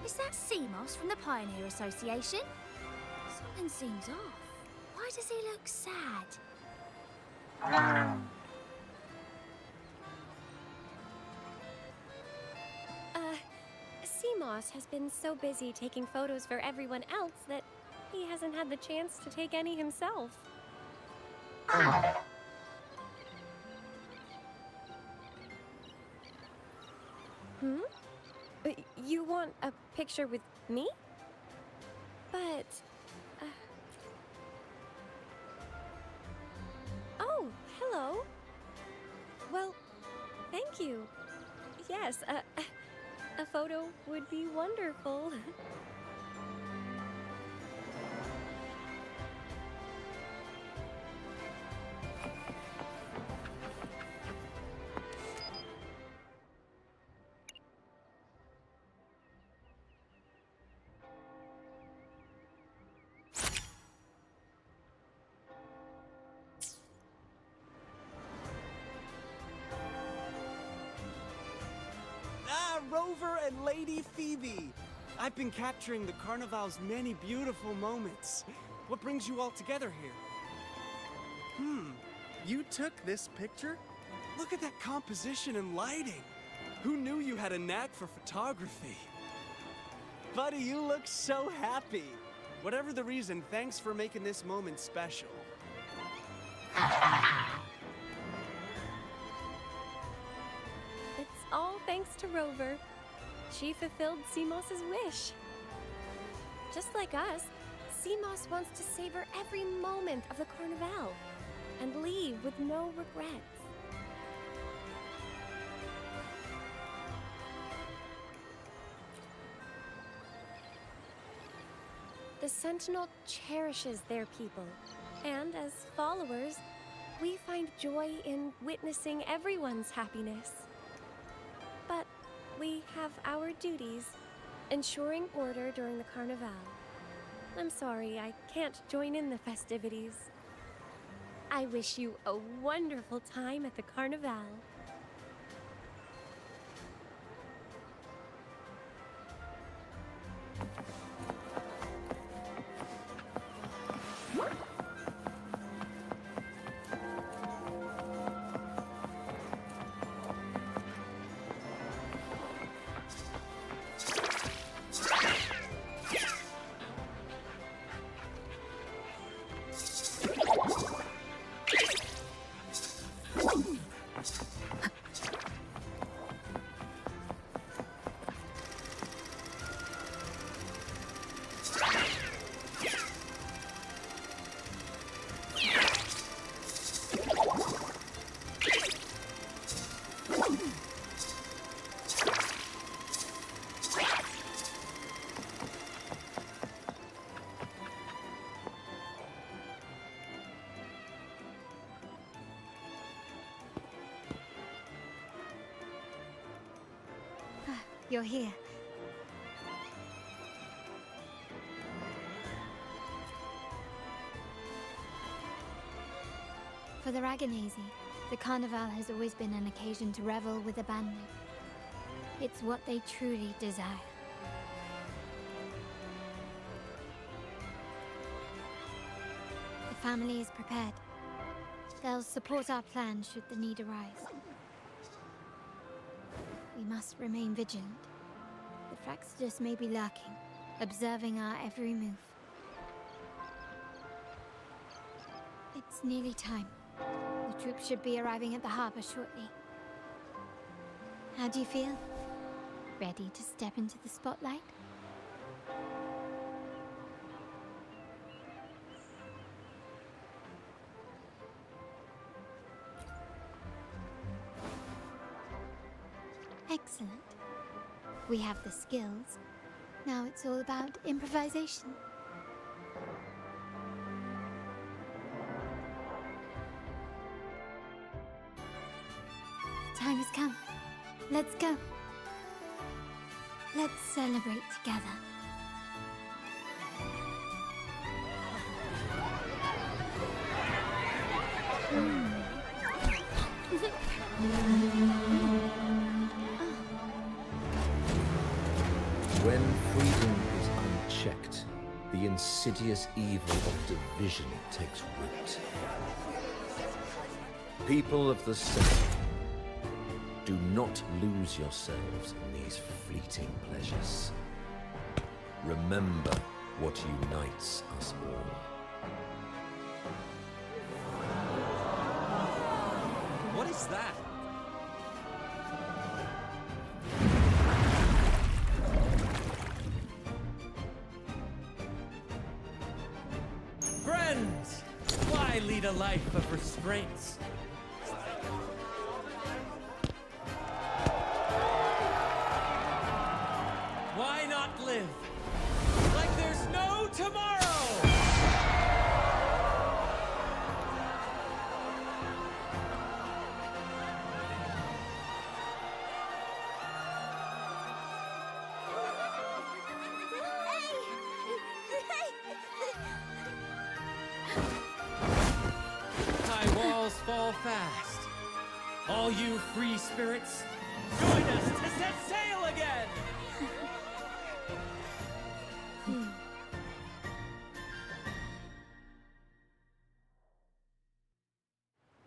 S1: Is that Seamoss from the Pioneer Association? Something seems off. Why does he look sad?
S16: Seamoss has been so busy taking photos for everyone else that he hasn't had the chance to take any himself. Hmm? You want a picture with me? But... Oh, hello. Well, thank you. Yes, a photo would be wonderful.
S15: Rover and Lady Phoebe! I've been capturing the Carnival's many beautiful moments. What brings you all together here? You took this picture? Look at that composition and lighting! Who knew you had a knack for photography? Buddy, you look so happy! Whatever the reason, thanks for making this moment special.
S16: It's all thanks to Rover. She fulfilled Seamoss's wish. Just like us, Seamoss wants to savor every moment of the Carnival and leave with no regrets. The Sentinel cherishes their people, and as followers, we find joy in witnessing everyone's happiness. But we have our duties, ensuring order during the Carnival. I'm sorry, I can't join in the festivities. I wish you a wonderful time at the Carnival.
S11: You're here. For the Raganazy, the Carnival has always been an occasion to revel with abandon. It's what they truly desire. The family is prepared. They'll support our plan should the need arise. We must remain vigilant. The Fraxidus may be lurking, observing our every move. It's nearly time. The troops should be arriving at the harbor shortly. How do you feel? Ready to step into the spotlight? Excellent. We have the skills. Now it's all about improvisation. The time has come. Let's go. Let's celebrate together.
S18: When freedom is unchecked, the insidious evil of division takes root. People of the South, do not lose yourselves in these fleeting pleasures. Remember what unites us all.
S3: What is that? Friends! Why lead a life of restraints? Why not live like there's no tomorrow? High walls fall fast. All you free spirits, join us to set sail again!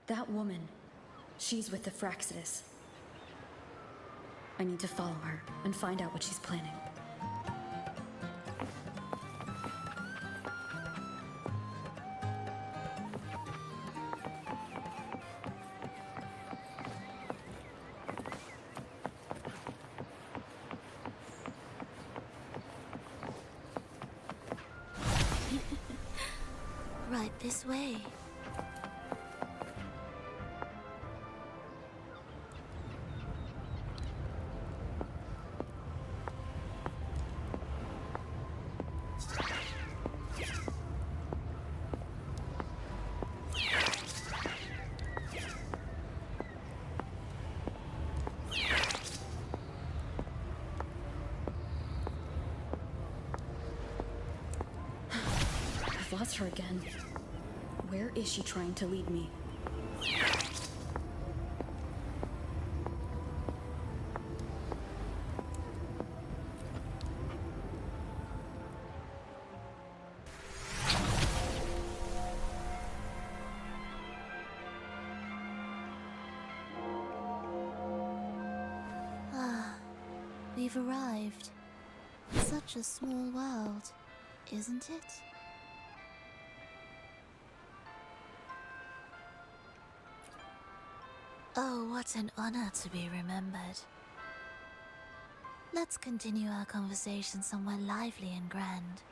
S2: That woman, she's with the Fraxidus. I need to follow her and find out what she's planning.
S1: Right this way.
S2: I've lost her again. Where is she trying to lead me?
S1: Ah, we've arrived. Such a small world, isn't it? Oh, what an honor to be remembered. Let's continue our conversation somewhere lively and grand.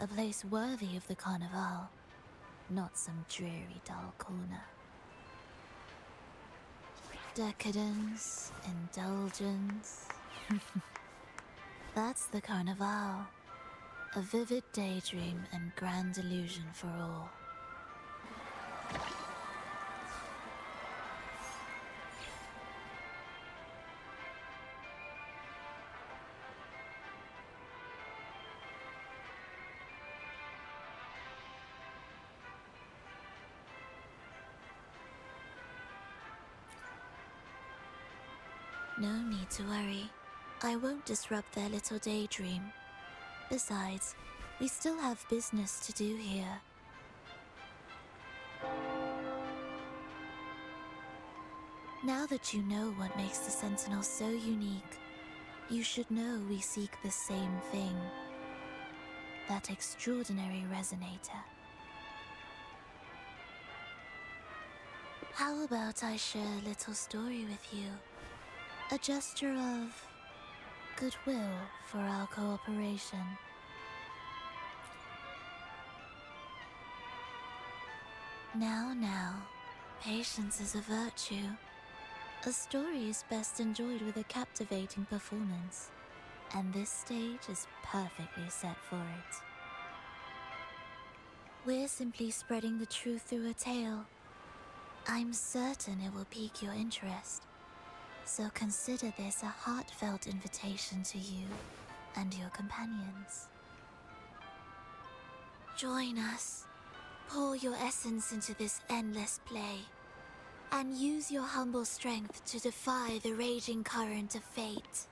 S1: A place worthy of the Carnival, not some dreary, dull corner. Decadence, indulgence. That's the Carnival. A vivid daydream and grand illusion for all. No need to worry. I won't disrupt their little daydream. Besides, we still have business to do here. Now that you know what makes the Sentinel so unique, you should know we seek the same thing. That extraordinary resonator. How about I share a little story with you? A gesture of goodwill for our cooperation. Now, patience is a virtue. A story is best enjoyed with a captivating performance, and this stage is perfectly set for it. We're simply spreading the truth through a tale. I'm certain it will pique your interest, so consider this a heartfelt invitation to you and your companions. Join us. Pour your essence into this endless play, and use your humble strength to defy the raging current of fate.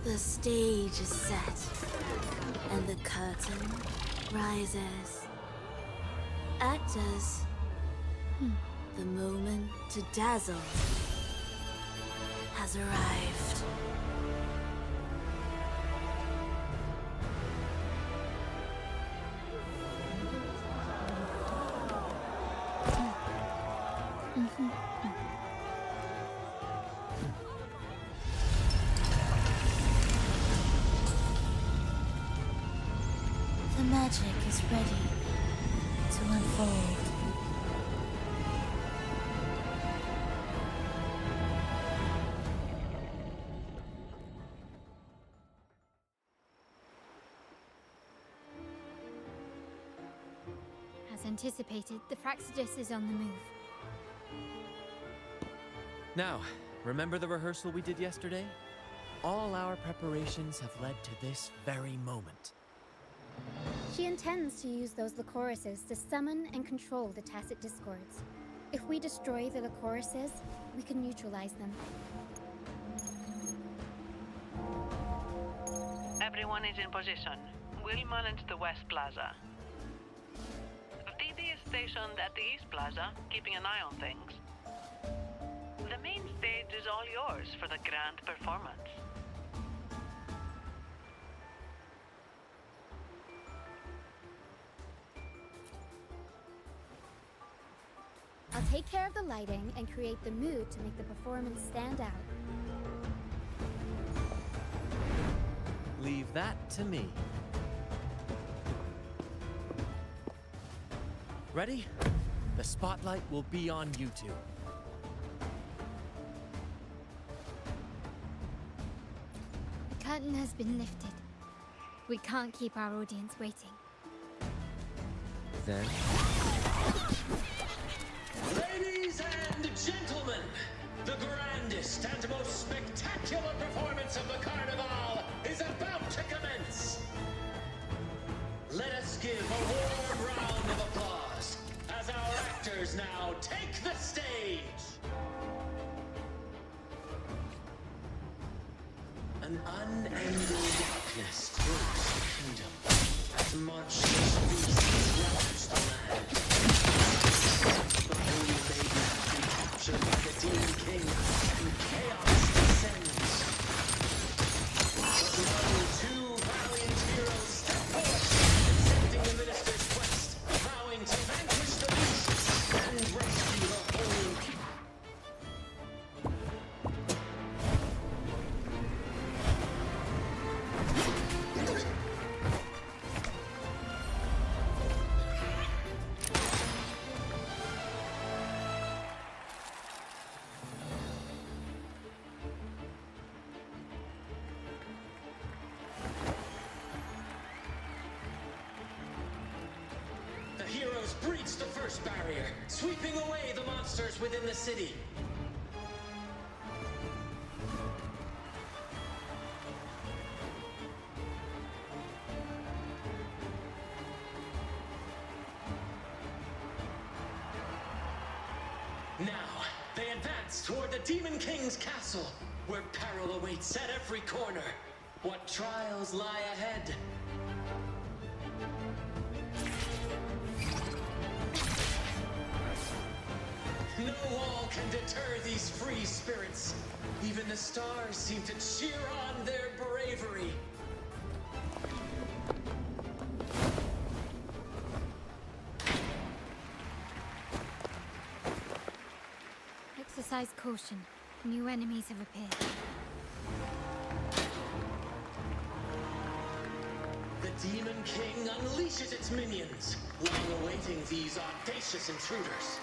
S1: The stage is set, and the curtain rises. Actors, the moment to dazzle has arrived. The magic is ready to unfold.
S11: As anticipated, the Fraxidus is on the move.
S3: Now, remember the rehearsal we did yesterday? All our preparations have led to this very moment.
S4: She intends to use those Lycorises to summon and control the Tacit Discords. If we destroy the Lycorises, we can neutralize them.
S19: Everyone is in position. We'll manage the West Plaza. Phoebe is stationed at the East Plaza, keeping an eye on things. The main stage is all yours for the grand performance.
S4: I'll take care of the lighting and create the mood to make the performance stand out.
S3: Leave that to me. Ready? The spotlight will be on you two.
S11: The curtain has been lifted. We can't keep our audience waiting.
S3: Then...
S20: Ladies and gentlemen, the grandest and most spectacular performance of the Carnival is about to commence. Let us give a warm round of applause as our actors now take the stage. An unending darkness fills the kingdom as monstrous beasts ravage the land. The holy maiden has been captured by the demon king, and chaos descends. But lo, two valiant heroes step forth, accepting the minister's quest, vowing to vanquish the beasts and rescue the holy people. The heroes breach the first barrier, sweeping away the monsters within the city. Now, they advance advance toward the Demon King's castle, where peril awaits at every corner. What trials lie ahead? No wall can deter these free spirits. Even the stars seem to cheer on their bravery.
S11: Exercise caution. New enemies have appeared.
S20: The Demon King unleashes its minions, long awaiting these audacious intruders.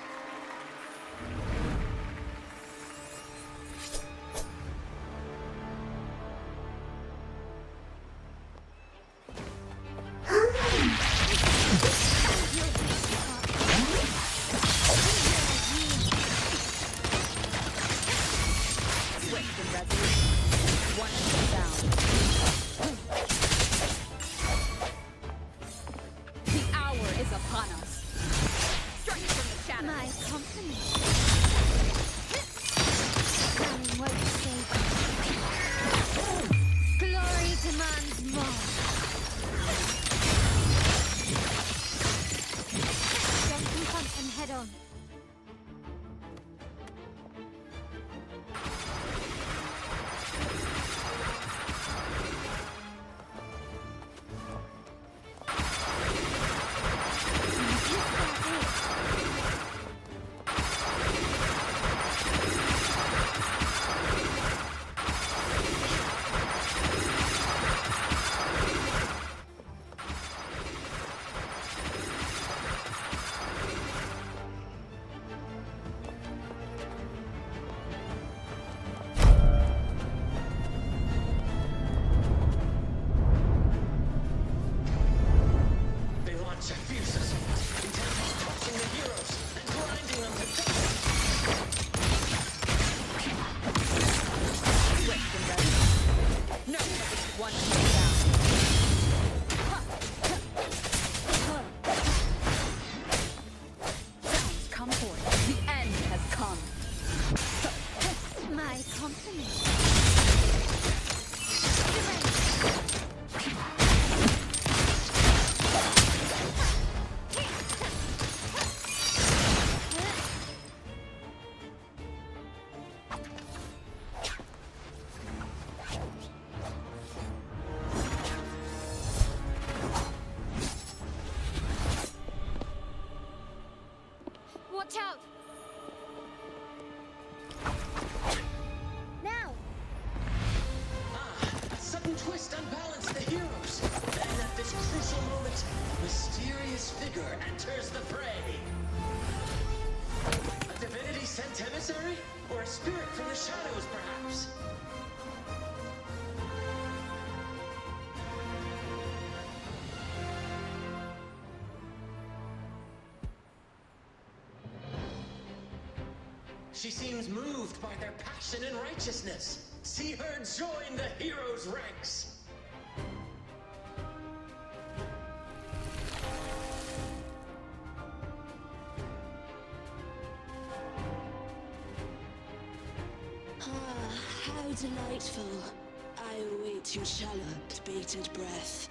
S11: Watch out!
S10: Now!
S20: A sudden twist unbalanced the heroes. Then at this crucial moment, a mysterious figure enters the fray. A divinity sent emissary? Or a spirit from the shadows, perhaps? She seems moved by their passion and righteousness. See her join the heroes' ranks.
S21: How delightful. I await your shallow, bated breath.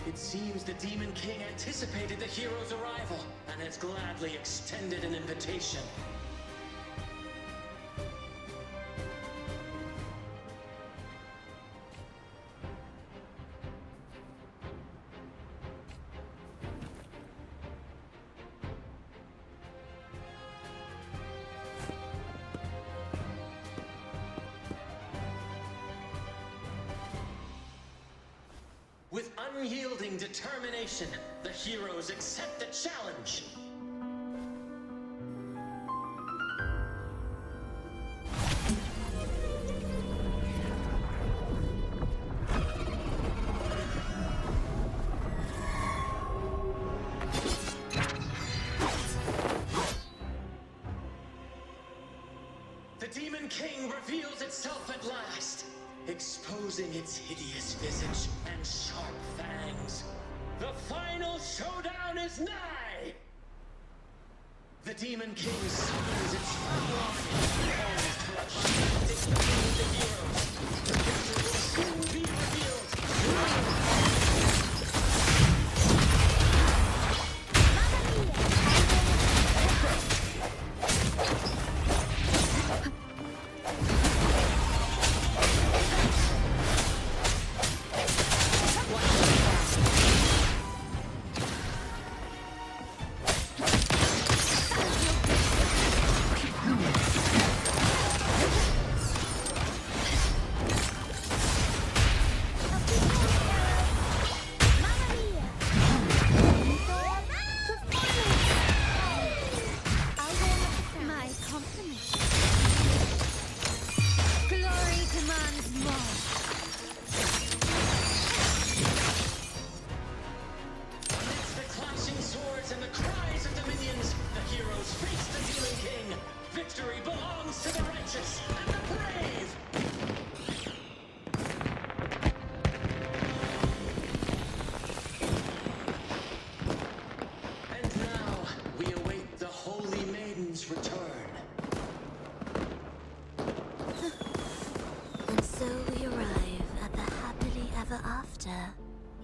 S20: It seems the Demon King anticipated the hero's arrival and has gladly extended an invitation. With unyielding determination, the heroes accept the challenge. The Demon King reveals itself at last, exposing its hideous visage and sharp fangs. The final showdown is nigh! The Demon King summons its foul army, poised for a climactic battle with the heroes. The victor will soon be revealed.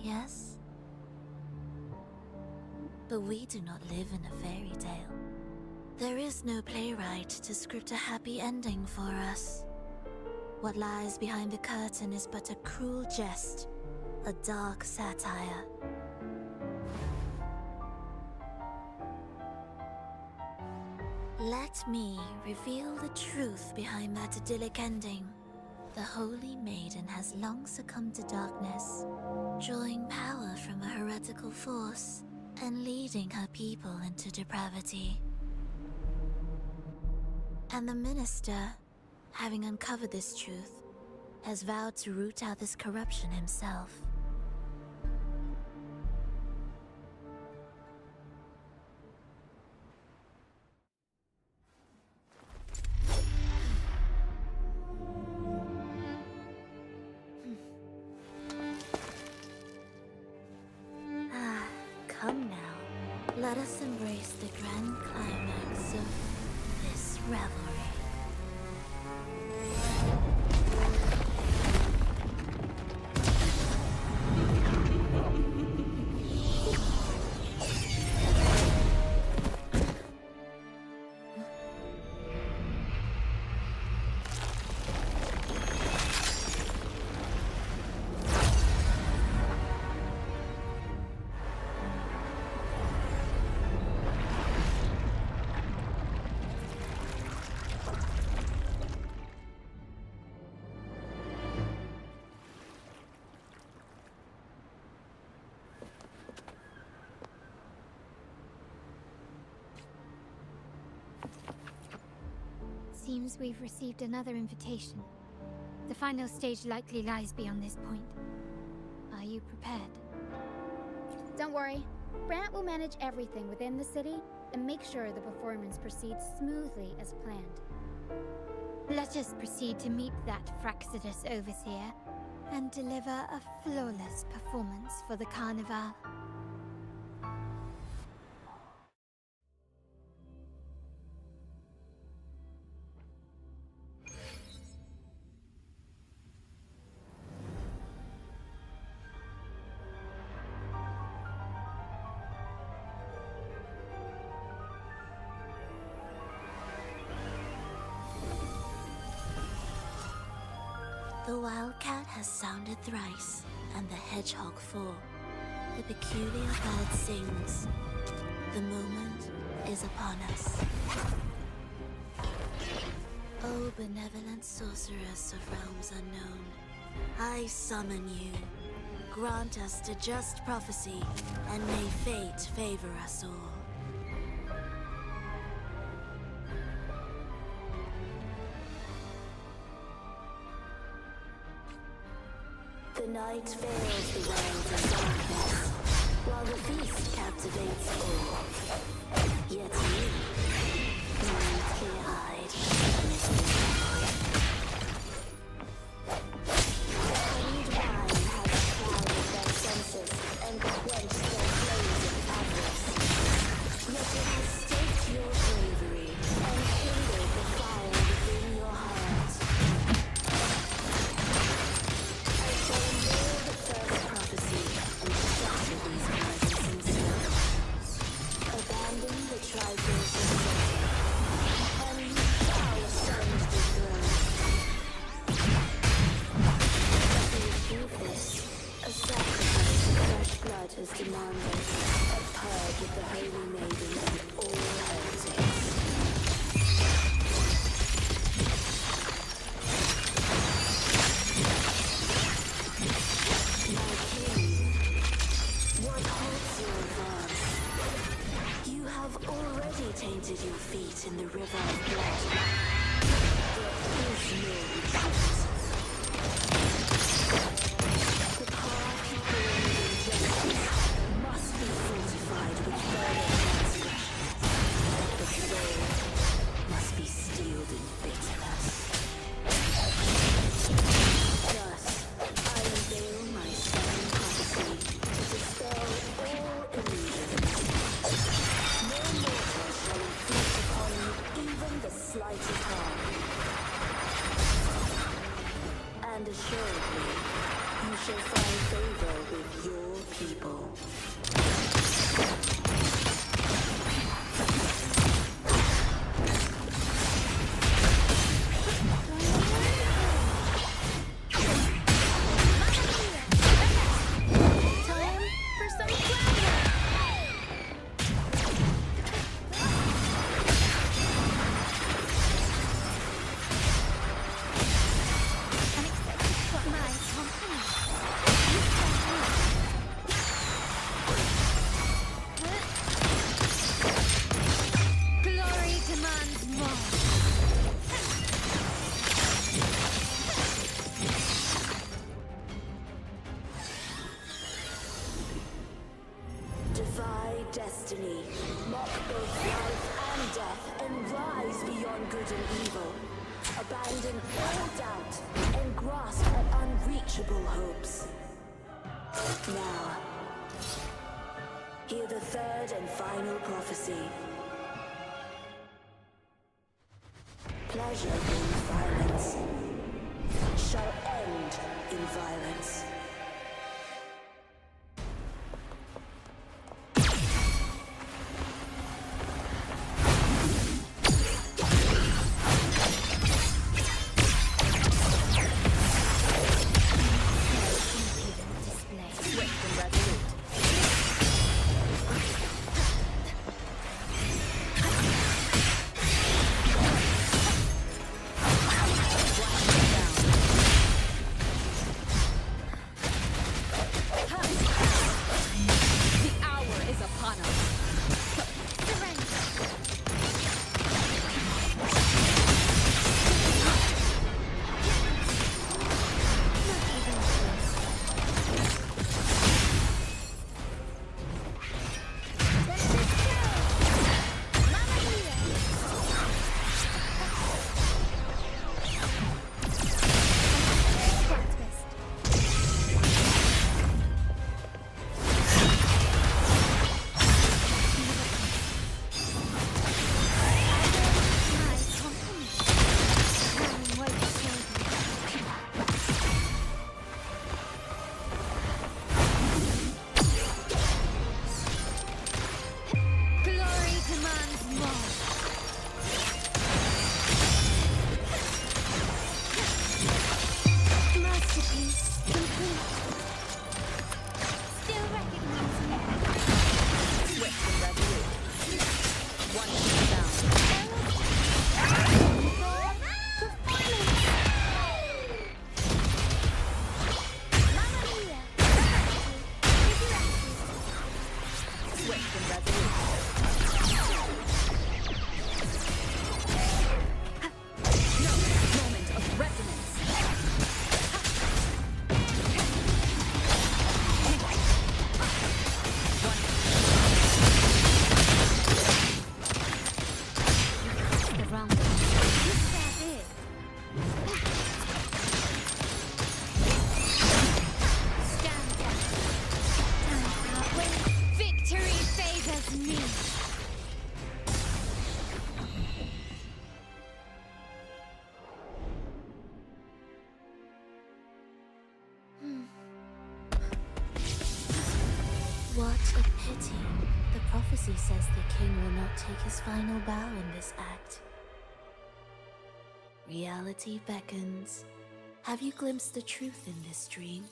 S1: Yes? But we do not live in a fairy tale. There is no playwright to script a happy ending for us. What lies behind the curtain is but a cruel jest, a dark satire. Let me reveal the truth behind that idyllic ending. The Holy Maiden has long succumbed to darkness, drawing power from a heretical force and leading her people into depravity. And the minister, having uncovered this truth, has vowed to root out this corruption himself. Come now, let us embrace the grand climax of this revelry.
S11: Seems we've received another invitation. The final stage likely lies beyond this point. Are you prepared?
S4: Don't worry. Brant will manage everything within the city and make sure the performance proceeds smoothly as planned.
S11: Let us proceed to meet that Fraxidus overseer and deliver a flawless performance for the Carnival.
S1: The wildcat has sounded thrice, and the hedgehog four. The peculiar bird sings. The moment is upon us. O benevolent sorceress of realms unknown, I summon you. Grant us the just prophecy, and may fate favor us all. The night veils the world in darkness, while the feast captivates all. Yet you, remain clear-eyed and mysterious. The honeyed wine has clouded their senses and quenched
S21: A purge of the holy maidens and all heretics. My king, what halts your advance? You have already tainted your feet in the river of blood. There is no retreat. The path to glory and justice must be fortified with further transgressions. The soul must be steeled in bitterness. Thus, I unveil my stern prophecy to dispel all illusions. No mortal shall inflict upon you even the slightest harm. And assuredly, you shall find favor with your people.
S10: Time for some flour! My
S11: Glory demands more.
S21: Defy destiny, mock both life and death, and rise beyond good and evil. Abandon all doubt and grasp at unreachable hopes. Now, hear the third and final prophecy. Pleasure in violence shall end in violence.
S1: What a pity. The prophecy says the king will not take his final bow in this act. Reality beckons. Have you glimpsed the truth in this dream?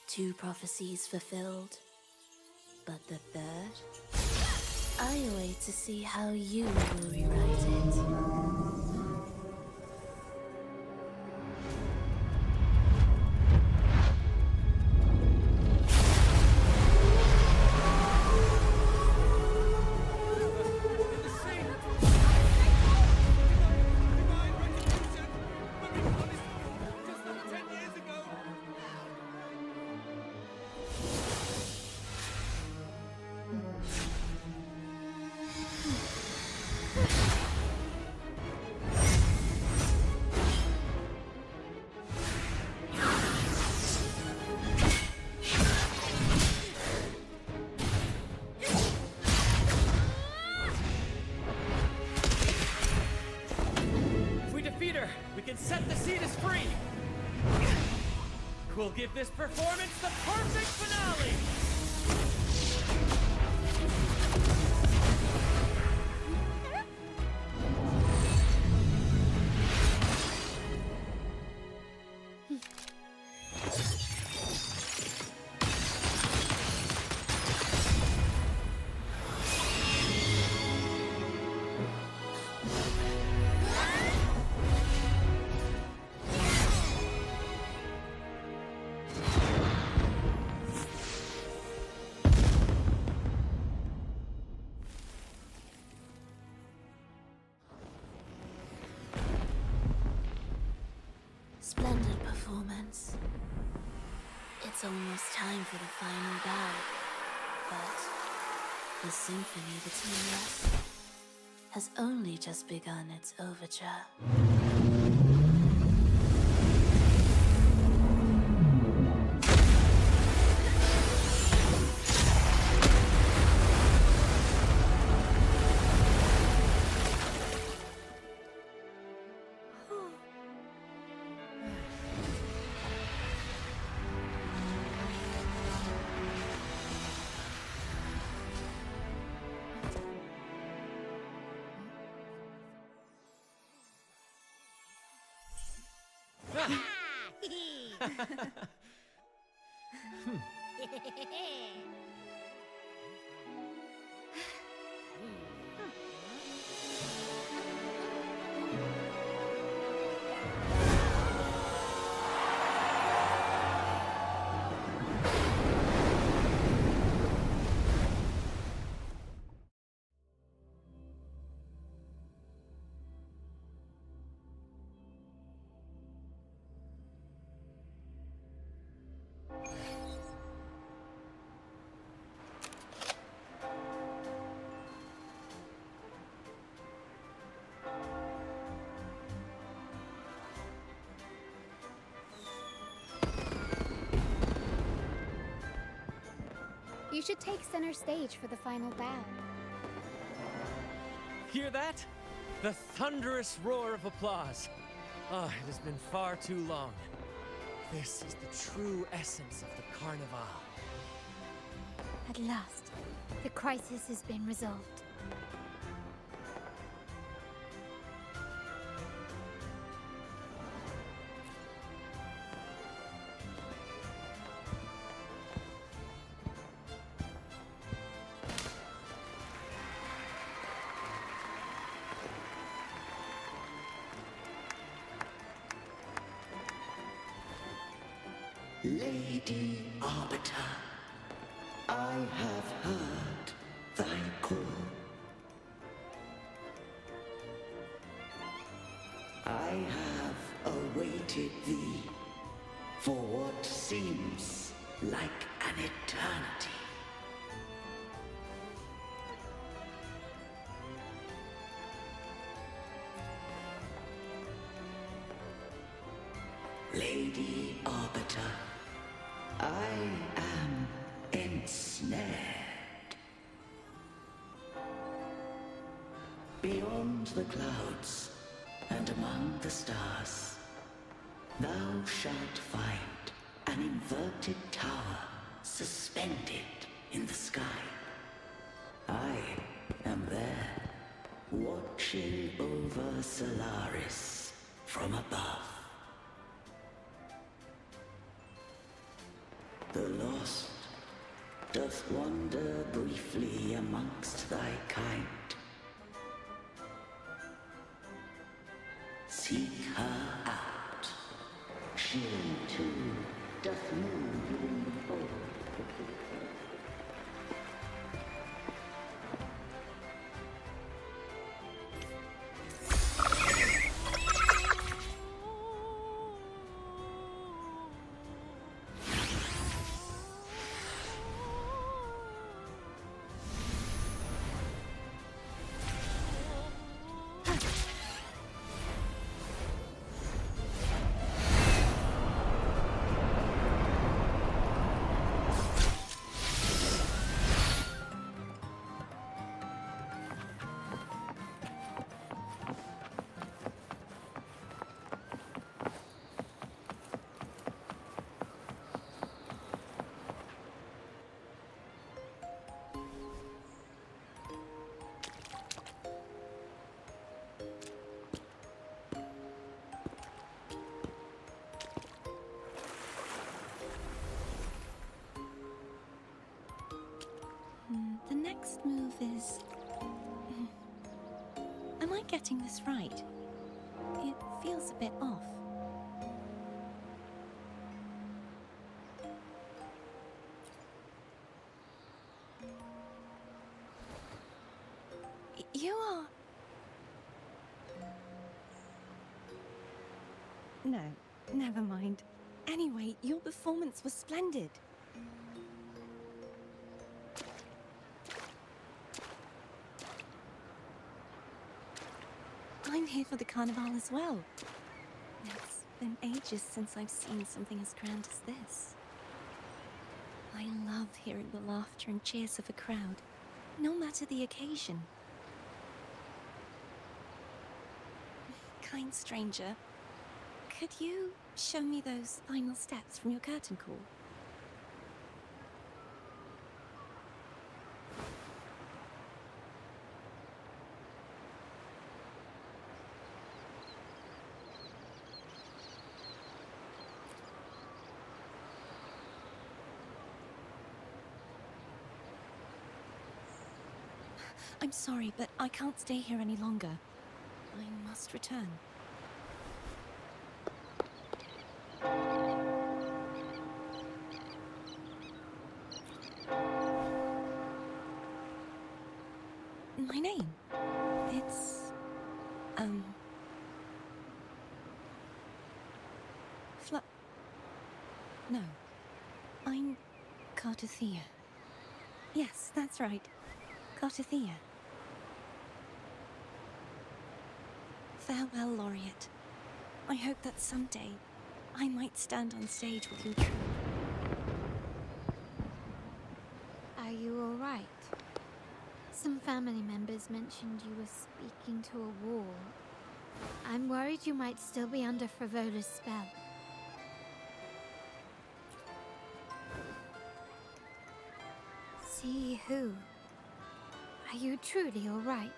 S21: 2 prophecies fulfilled. But the third? I await to see how you will rewrite it.
S3: We'll give this performance the perfect finale!
S21: Splendid performance. It's almost time for the final bow, but the symphony between us has only just begun its overture.
S4: You should take center stage for the final bow.
S3: Hear that? The thunderous roar of applause. Ah, it has been far too long. This is the true essence of the Carnival.
S11: At last, the crisis has been resolved.
S20: Lady Arbiter, I have heard thy call. I have awaited thee for what seems like an eternity. Lady Arbiter, I am ensnared. Beyond the clouds and among the stars, thou shalt find an inverted tower suspended in the sky. I am there, watching over Solaris from above. The
S21: doth wander briefly amongst thy kind. Seek her out. She too doth move in the boat.
S7: The next move is... Am I getting this right? It feels a bit off. You are... No, never mind. Anyway, your performance was splendid. I'm here for the carnival as well. It's been ages since I've seen something as grand as this. I love hearing the laughter and cheers of a crowd, no matter the occasion. Kind stranger, could you show me those final steps from your curtain call? I'm sorry, but I can't stay here any longer. I must return. My name? It's... No. I'm Cartothea. Yes, that's right. Cartothea. Farewell, Laureate. I hope that someday I might stand on stage with your troupe.
S11: Are you all right? Some family members mentioned you were speaking to a wall. I'm worried you might still be under Frivola's spell. See who? Are you truly all right?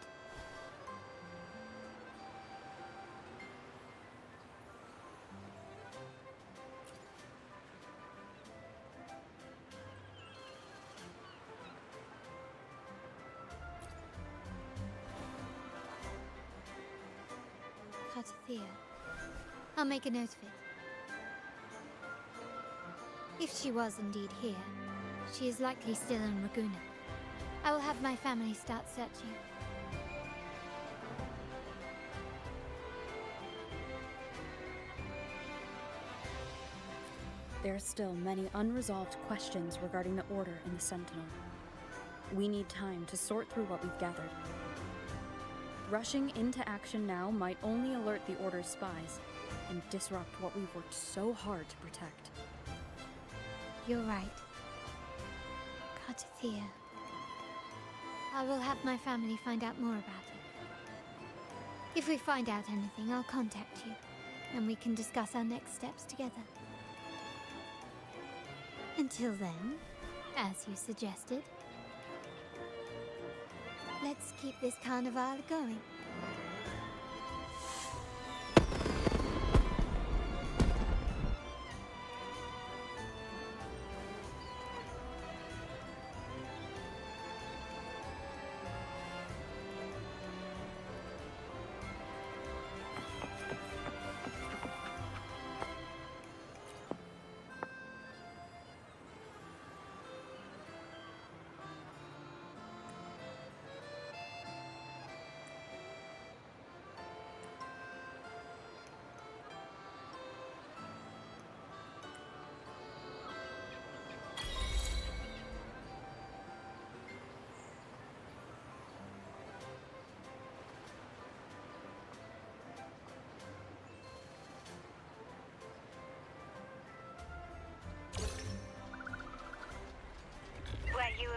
S11: Cartothea. I'll make a note of it. If she was indeed here, she is likely still in Ragusa. I will have my family start searching.
S2: There are still many unresolved questions regarding the Order and the Sentinel. We need time to sort through what we've gathered. Rushing into action now might only alert the Order's spies and disrupt what we've worked so hard to protect.
S11: You're right. Cartothea. I will have my family find out more about it. If we find out anything, I'll contact you, and we can discuss our next steps together. Until then, as you suggested, let's keep this carnival going.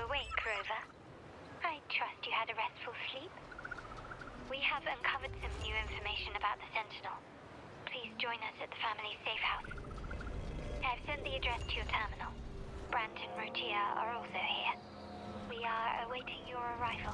S8: awake, Rover? I trust you had a restful sleep. We have uncovered some new information about the Sentinel. Please join us at the family's safe house. I've sent the address to your terminal. Brant and Rotia are also here. We are awaiting your arrival.